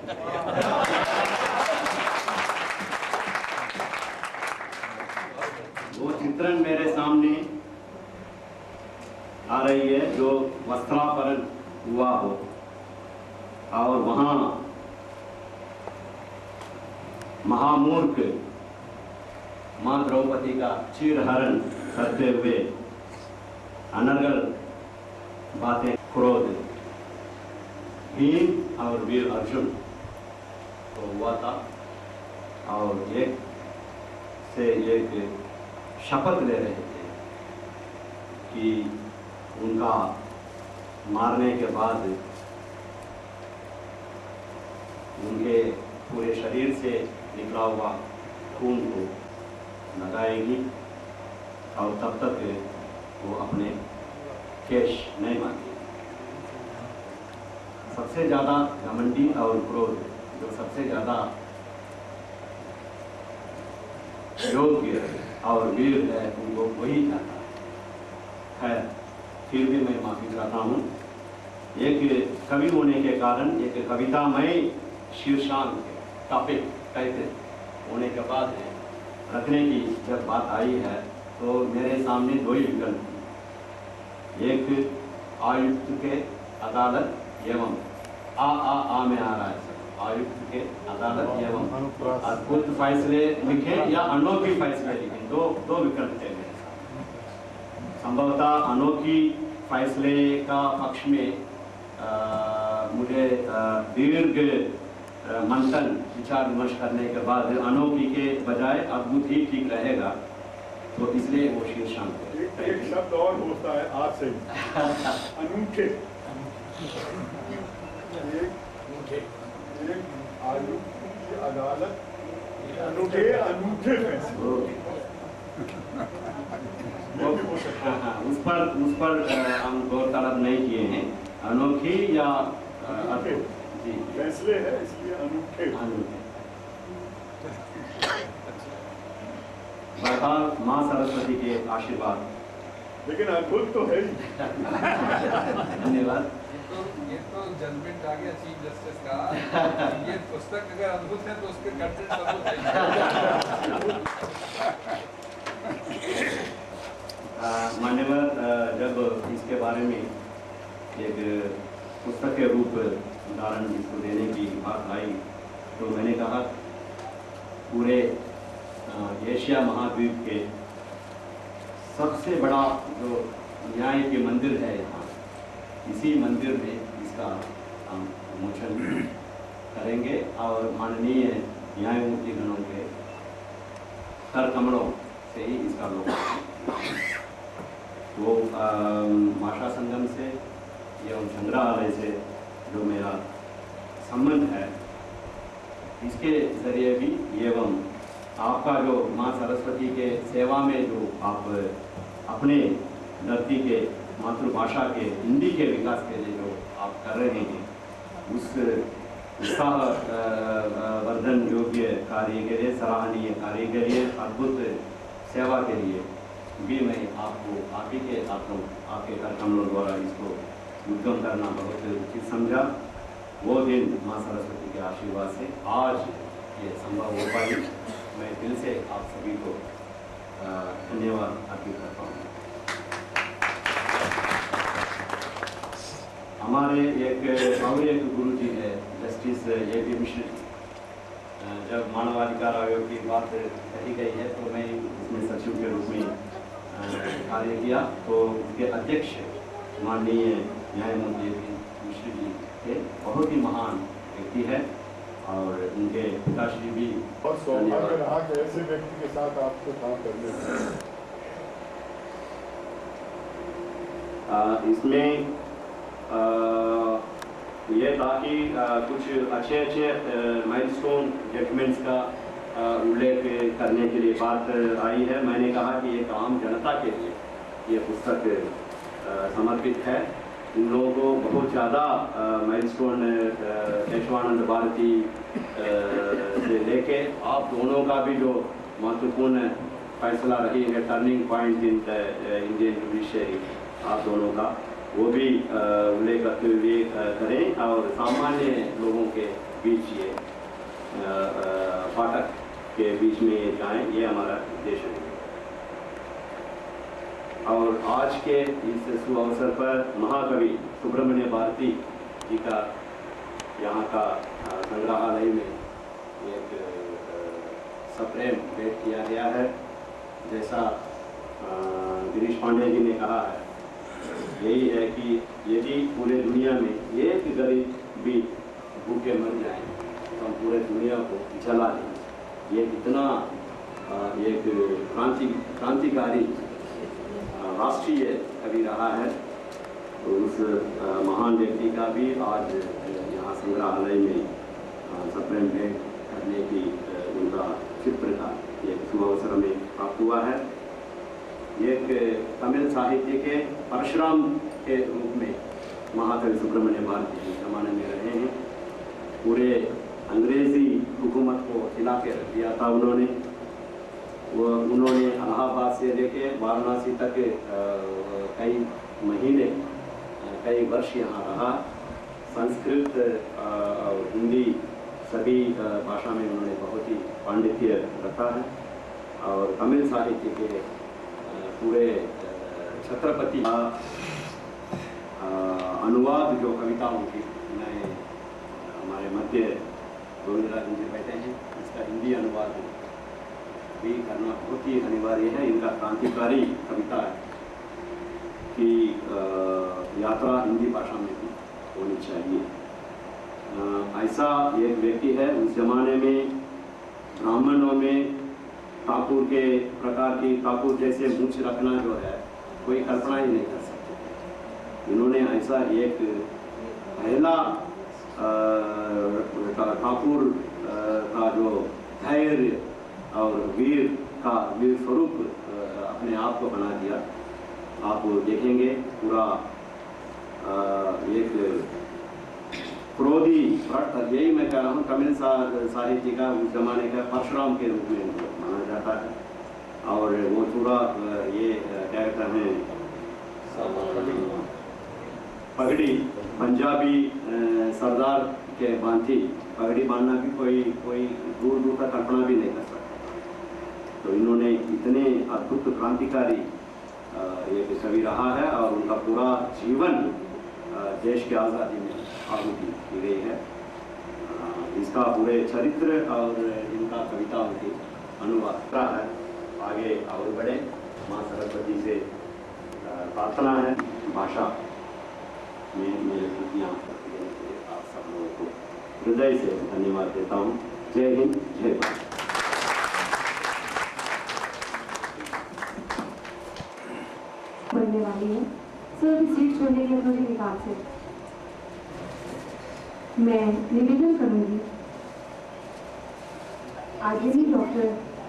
वो चित्रण मेरे सामने आ रही है जो वस्त्रापहरण हुआ हो और वहां महामूर्ख मां द्रौपदी का चीरहरण करते हुए अनर्गल बातें क्रोध भीम और वीर अर्जुन तो हुआ था। और एक से एक शपथ ले रहे थे कि उनका मारने के बाद उनके पूरे शरीर से निकला हुआ खून को लगाएगी और तब तक वो अपने केश नहीं मांगेगी। सबसे ज़्यादा घमंडी और क्रोध जो सबसे ज़्यादा योग्य और वीर है उनको वही चाहता है। फिर भी मैं माफी चाहता हूँ, एक कवि होने के कारण एक कवितामय शीर्षांक टॉपिक कहते होने के बाद रखने की जब बात आई है तो मेरे सामने दो ही विकल्प हैं। एक आयुक्त के अदालत एवं आ में आ रहा है सर, आयुक्त के अदालत एवं अद्भुत फैसले लिखें या अनोखी फैसले लिखें, दो विकल्प थे मेरे सामने। संभवतः अनोखी फैसले का पक्ष में मुझे दीर्घ मंथन विचार विमर्श करने के बाद अनोखी के बजाय अद्भुत ही ठीक रहेगा, तो इसलिए वो शीर्षांक एक शब्द और होता है आज से अनूठे। एक आयुक्त की अदालत अनूठे फैसले उस पर हम गौर तलब नहीं किए हैं। अनोखी या अद्भुत जी फैसले है इसलिए अनूठे। बरहाल माँ सरस्वती के आशीर्वाद, लेकिन अद्भुत तो है ही। धन्यवाद। ये तो जजमेंट आ गया चीफ जस्टिस का, ये पुस्तक अगर अद्भुत है तो उसके कंटेंट अद्भुत है। मान्यवर, जब इसके बारे में एक पुस्तक के रूप उदाहरण इसको देने की बात आई तो मैंने कहा पूरे एशिया महाद्वीप के सबसे बड़ा जो न्याय के मंदिर है यहाँ, इसी मंदिर में इसका हम उन्मोचन करेंगे और माननीय न्यायमूर्ति गणों के कर कमलों से ही इसका लोकार्पण वो भाषा संगम से एवं संग्रहालय से जो मेरा संबंध है इसके जरिए भी एवं आपका जो माँ सरस्वती के सेवा में जो आप अपने धरती के मातृभाषा के हिंदी के विकास के लिए जो आप कर रहे हैं उस उत्साह वर्धन योग्य कार्य के लिए, सराहनीय कार्य के लिए, अद्भुत सेवा के लिए भी मैं आपको आप ही के हाथों आपके कर कमलों द्वारा इसको उद्यम करना बहुत उचित समझा। वो दिन माँ सरस्वती के आशीर्वाद से आज ये संभव हो पाई। मैं दिल से आप सभी को धन्यवाद अर्पित करता हूँ। हमारे एक और एक गुरु जी है justice A P Mishra ji, जब मानवाधिकार आयोग की बात कही गई है तो मैं उसमें सचिव के रूप में कार्य किया, तो उसके अध्यक्ष माननीय न्यायमूर्ति ए पी मिश्र जी थे, बहुत ही महान व्यक्ति है और उनके पिताश्री भी और सौभाग्य रहा कि ऐसे व्यक्ति के साथ आपको काम करने इसमें ये था कि कुछ अच्छे माइलस्टोन डॉक्यूमेंट्स का उल्लेख करने के लिए बात आई है। मैंने कहा कि एक आम जनता के लिए ये पुस्तक समर्पित है। इन लोगों को बहुत ज़्यादा माइलस्टोन केशवानंद भारती से लेके आप दोनों का भी जो महत्वपूर्ण फैसला रही है, turning point in the Indian judiciary, आप दोनों का वो भी उल्लेख करते हुए करें और सामान्य लोगों के बीच ये फाटक के बीच में ये जाएं, ये हमारा उद्देश्य है। और आज के इस शुभ अवसर पर महाकवि सुब्रमण्य भारती जी का यहाँ का संग्रहालय में एक सप्रेम भेंट किया गया है। जैसा गिरीश पांडे जी ने कहा है, यही है कि यदि पूरे दुनिया में एक गरीब भी भूखे मर जाए तो हम पूरे दुनिया को जला दें। ये कितना एक क्रांतिकारी राष्ट्रीय कवि रहा है। तो उस महान व्यक्ति का भी आज यहाँ संग्रहालय में सप्रेम भेंट करने की उनका चित्र का एक शुभ अवसर में प्राप्त हुआ है। एक तमिल साहित्य के परशुराम के रूप में महाकवि सुब्रमण्य भारती जी जमाने में रहे हैं। पूरे अंग्रेज़ी हुकूमत को हिला के रख दिया था उन्होंने। उन्होंने इलाहाबाद से लेके वाराणसी तक कई महीने, कई वर्ष यहाँ रहा। संस्कृत और हिंदी सभी भाषा में उन्होंने बहुत ही पांडित्य रखा है और तमिल साहित्य के पूरे छत्रपति का अनुवाद जो कविताओं की नए हमारे मध्य गोविंदराज जी बैठे हैं, इसका हिंदी अनुवाद भी करना बहुत ही अनिवार्य है। इनका क्रांतिकारी कविता है कि यात्रा हिंदी भाषा में भी होनी चाहिए। ऐसा एक व्यक्ति है। उस जमाने में ब्राह्मणों में ठाकुर के प्रकार की, ठाकुर जैसे मूछ रखना जो है कोई कल्पना ही नहीं कर सकते। इन्होंने ऐसा एक पहला ठाकुर का जो धैर्य और वीर स्वरूप अपने आप को बना दिया। आप देखेंगे पूरा एक क्रोधी भट्ट, यही मैं कह रहा हूँ, तमिल साहित्य का उस जमाने का परशुराम के रूप में माना जाता है। और वो पूरा ये क्या कहते हैं पगड़ी, पंजाबी सरदार के बांधी पगड़ी बांधना भी कोई दूर दूर तक कल्पना भी नहीं कर सकता। तो इन्होंने इतने अद्भुत क्रांतिकारी एक कवि रहा है और उनका पूरा जीवन देश की आज़ादी में आहुति की गई है। इसका पूरे चरित्र और इनका कविताओं की अनुवाद है। आगे और बढ़े, माँ सरस्वती से प्रार्थना है भाषा में मेरे कृतियाँ देने के लिए आप सब लोगों को हृदय से धन्यवाद देता हूँ। जय हिंद, जय भारत। बढ़ने वाली है। सर सीट छोड़ने के थोड़ी निकाल से मैं निवेदन करूंगी आदरणीय डॉक्टर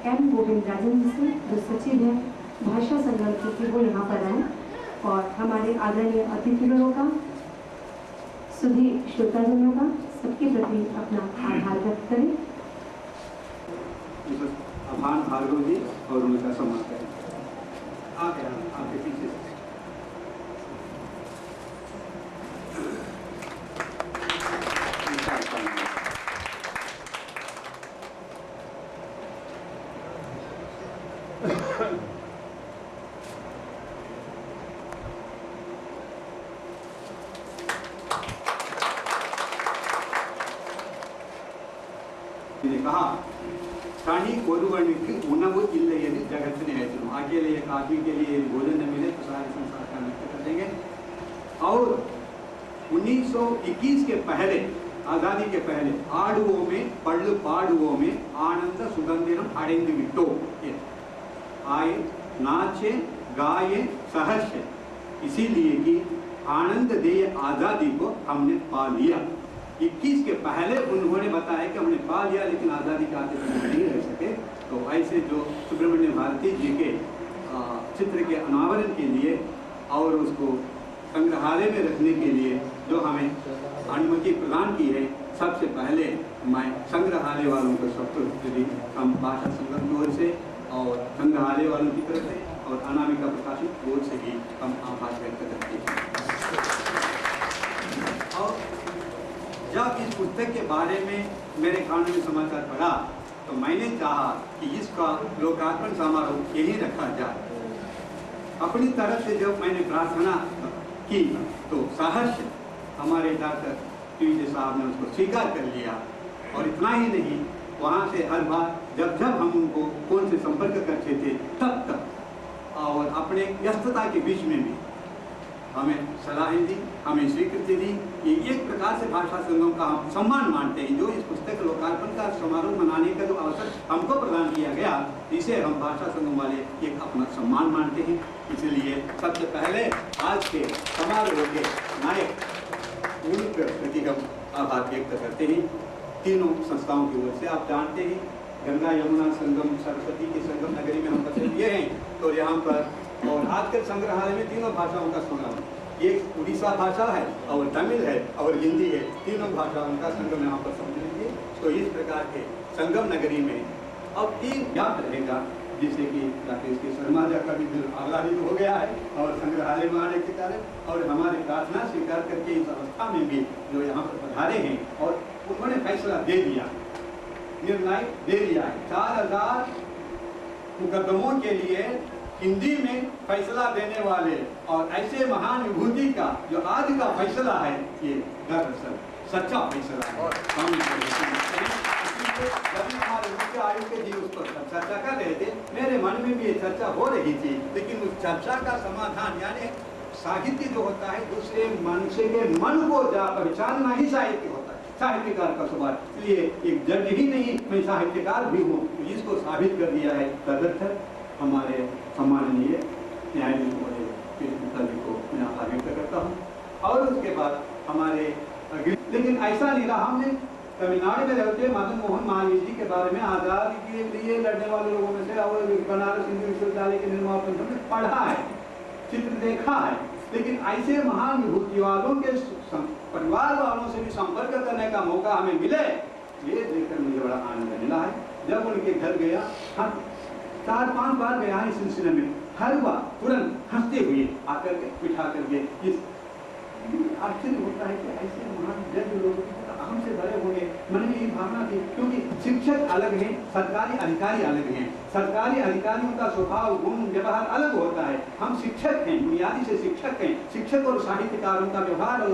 एम गोविंद राजन जी से, जो सचिव हैं भाषा संघ की, वो यहाँ पर आए और हमारे आदरणीय अतिथिगणों का, सभी श्रोताजनों का सबके प्रति अपना आभार व्यक्त करें। अभान भार्गव जी और उनका सम्मान करें। आपके पीछे से ने कहा कहीं कोरुवणिक उनवु इल्लयनि जगत ने हेतु अकेले एक आदमी के लिए भोजन न मिले तो सारे संसार का नष्ट कर देंगे। और 1921 के पहले, आज़ादी के पहले आडुओं में पल्लु पाडुओं में आनंद सुगंधिरम अड़ेंदु विट्टो आए नाचे गाये सहर्ष, इसीलिए कि आनंद देय आज़ादी को हमने पा लिया। 21 के पहले उन्होंने बताया कि हमने पा लिया लेकिन आज़ादी का नहीं रह सके। तो ऐसे जो सुब्रमण्य भारती जी के चित्र के अनावरण के लिए और उसको संग्रहालय में रखने के लिए जो हमें अनुमति प्रदान की है, सबसे पहले मैं संग्रहालय वालों को सबको हम भाषा संगम की ओर से और संग्रहालय वालों की तरफ से और अनामिका प्रकाशन की ओर से भी हम आभार व्यक्त करते हैं। और जब इस पुस्तक के बारे में मेरे कान में समाचार पड़ा तो मैंने चाहा कि इसका लोकार्पण समारोह यहीं रखा जाए। अपनी तरफ से जब मैंने प्रार्थना की तो सहर्ष हमारे डॉक्टर पीजे साहब ने उसको स्वीकार कर लिया। और इतना ही नहीं, वहाँ से हर बार जब हम उनको फोन से संपर्क करते थे तब और अपने व्यस्तता के बीच में भी हमें सलाहें दी, हमें स्वीकृति दी। ये एक प्रकार से भाषा संगम का हम सम्मान मानते हैं। जो इस पुस्तक लोकार्पण का समारोह मनाने का जो अवसर हमको प्रदान किया गया, इसे हम भाषा संगम वाले एक अपना सम्मान मानते हैं। इसलिए सबसे पहले आज के समारोह के नायक उनके प्रति हम आभार व्यक्त करते हैं। तीनों संस्थाओं की ओर से आप जानते हैं गंगा यमुना संगम सरस्वती के संगम नगरी में हम बसे हुए हैं। तो यहाँ पर और आजकल संग्रहालय में तीनों भाषाओं का संगम, एक उड़ीसा भाषा है और तमिल है और हिंदी है, तीनों भाषाओं का संगम यहाँ पर सम्मिलित है। तो इस प्रकार के संगम नगरी में अब 3 याद रहेगा, जिससे कि राकेश के शर्मा जी का भी दिल आह्लादित हो गया है और संग्रहालय में आने के कारण और हमारी प्रार्थना स्वीकार करके इस अवस्था में भी जो यहाँ पर पधारे हैं और उन्होंने फैसला दे दिया, निर्णय दे दिया है। 4000 मुकदमों के लिए हिंदी में फैसला देने वाले और ऐसे महान विभूति का जो आज का फैसला है, ये दरअसल सच्चा फैसला है। जब हमारे मुख्य आयुक्त जी उस पर चर्चा कर रहे थे, मेरे मन में भी ये चर्चा हो रही थी, लेकिन उस चर्चा का समाधान यानी साहित्य जो होता है दूसरे मनुष्य के मन को जा पहचानना ही साहित्य होता है, साहित्यकार का स्वभाव। इसलिए एक जज ही नहीं, मैं साहित्यकार भी हूँ, इसको साबित कर दिया है। तदर्थर हमारे सम्माननीय न्यायाधीश महोदय को मैं आभार व्यक्त करता हूँ। और उसके बाद हमारे लेकिन ऐसा नहीं रहा, हमने तमिलनाडु में रहते मदन मोहन मालवीय जी के बारे में आज़ादी के लिए लड़ने वाले लोगों में से और बनारस हिंदू विश्वविद्यालय के निर्माण में पढ़ा है, चित्र देखा है, लेकिन ऐसे महान विभूति वालों के परिवार वालों से भी संपर्क करने का मौका हमें मिले, ये देखकर मुझे बड़ा आनंद मिला है। जब उनके घर गया, 4-5 बार गया इस सिलसिले में, हर बार तुरंत हंसते हुए आकर के बिठा करके इस आश्चर्य होता है कि ऐसे महान जज लोग हमसे बड़े होंगे। मन में ये भावना थी, क्योंकि शिक्षक अलग हैं, सरकारी अधिकारी अलग हैं। सरकारी अधिकारियों का स्वभाव गुण व्यवहार अलग होता है। हम शिक्षक हैं, बुनियादी से शिक्षक हैं। शिक्षक और साहित्यकारों का व्यवहार और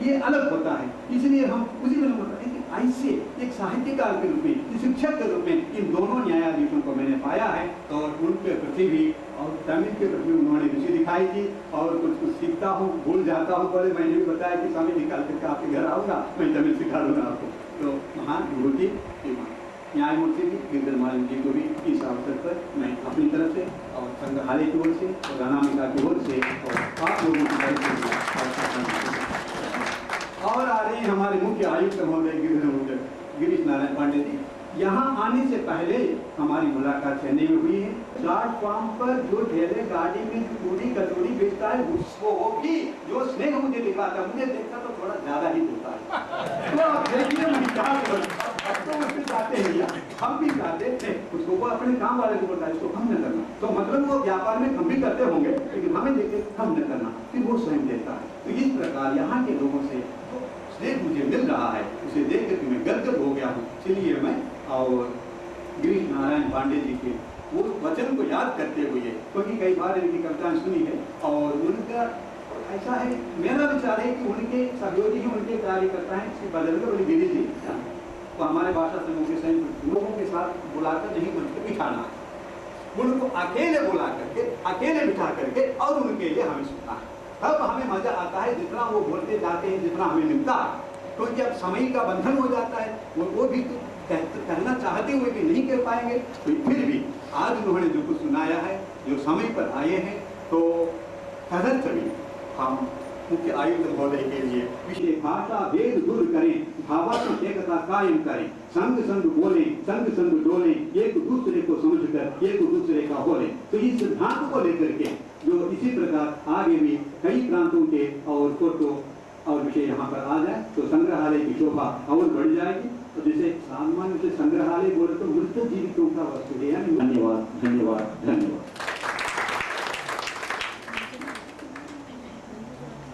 ये अलग होता है। इसलिए हम उसी में होता है कि ऐसे एक साहित्यकार के रूप में, शिक्षक के रूप में इन दोनों न्यायाधीशों को मैंने पाया है। तो उनके प्रति भी और तमिल के प्रति उन्होंने रुचि दिखाई थी और कुछ सीखता हूँ, भूल जाता हूँ। बोले मैंने भी बताया कि स्वामी निकाल करके आपके घर आऊँगा, मैं तमिल सिखा दूँगा आपको। तो महान विभूति न्यायमूर्ति भी गिरिधर मालिक जी को भी इस अवसर पर मैं अपनी तरफ से और संग्रहालय की ओर से और अनामिका की ओर से और आप लोगों की तरफ से और आ रहे हैं हमारे मुख्य आयुक्त महोदय गिरीश नारायण पांडे जी। यहाँ आने से पहले हमारी मुलाकात चेन्नई में हुई है। प्लेटफॉर्म पर जो ठेले गाड़ी में पूरी कचौड़ी बेचता है उसको भी जो स्नेह मुझे दिखाता है, मुझे देखता तो थोड़ा ज्यादा ही होता है। तो आप देखिए अब तो उससे चाहते हैं, हम भी चाहते थे उसको, वो अपने काम वाले को बोलता है इसको हम न करना। तो मतलब वो व्यापार में हम भी करते होंगे, लेकिन हमें देखे हम न करना, फिर वो स्वयं देता है। तो इस प्रकार यहाँ के लोगों से स्नेह मुझे मिल रहा है, उसे देख करके मैं गदगद हो गया हूँ। इसलिए मैं और गिरीश नारायण पांडे जी के वो वचन को याद करते हुए, क्योंकि कई बार इनकी कविताएं सुनी है और उनका ऐसा है, मेरा विचार है कि उनके सहयोगी ही उनके कार्यकर्ता हैं, बदल कर बोले गिरीश जी तो हमारे भाषा समूह के संयुक्त लोगों के साथ बुलाकर नहीं मंच पर बिठाना है, उनको अकेले बुला करके अकेले बिठा करके और उनके लिए हमें सुनना है। तब हमें मजा आता है जितना वो बोलते जाते हैं, जितना हमें मिलता है। क्योंकि अब समय का बंधन हो जाता है, वो भी तो कहना चाहते हुए भी नहीं कह पाएंगे। तो फिर भी आज उन्होंने जो कुछ सुनाया है, जो समय पर आए हैं, तो कदर करें हम मुख्य आयुक्त महोदय के लिए विषय भाषा भेद दूर करें, भावात्मक एकता कायम करें, संग संग बोलें, संग संग डोलें, एक दूसरे को समझकर एक दूसरे का बोलें। तो इस सिद्धांत को लेकर के जो इसी प्रकार आगे भी कई प्रांतों के और फोटो और विषय यहाँ पर आ जाए तो संग्रहालय की शोभा और बढ़ जाएगी। तो जैसे सामान्य से संग्रहालय बोले तो मृत जीवितों का वस्तु है। यानी धन्यवाद धन्यवाद धन्यवाद।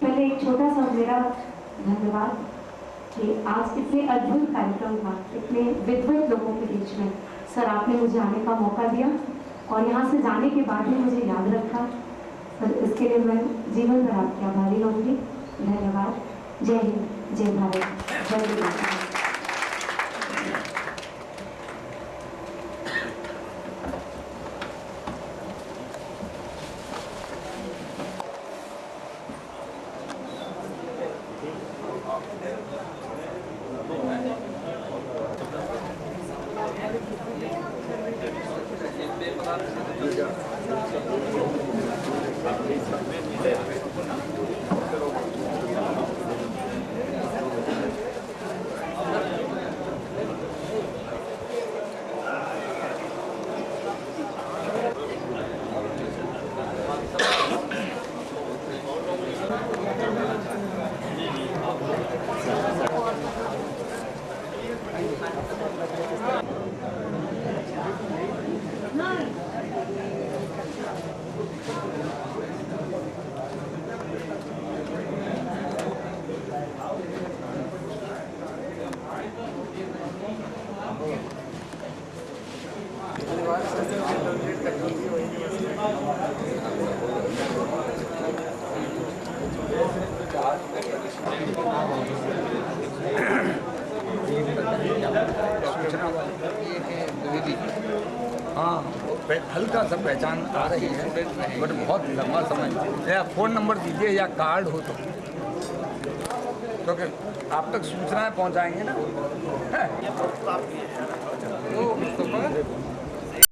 पहले एक छोटा सा मेरा धन्यवाद कि आज इतने अद्भुत कार्यक्रम था, इतने विद्वत लोगों के बीच में सर आपने मुझे आने का मौका दिया और यहाँ से जाने के बाद भी मुझे याद रखा। सर इसके लिए मैं जीवन भर आपकी आभारी रहूँगी। धन्यवाद। जय हिंद, जय भारत, जय हिंद। हाँ हल्का सा पहचान आ रही है बट बहुत लंबा समय। या फ़ोन नंबर दीजिए या कार्ड हो तो, क्योंकि आप तक सूचनाएं पहुंचाएंगे ना। है?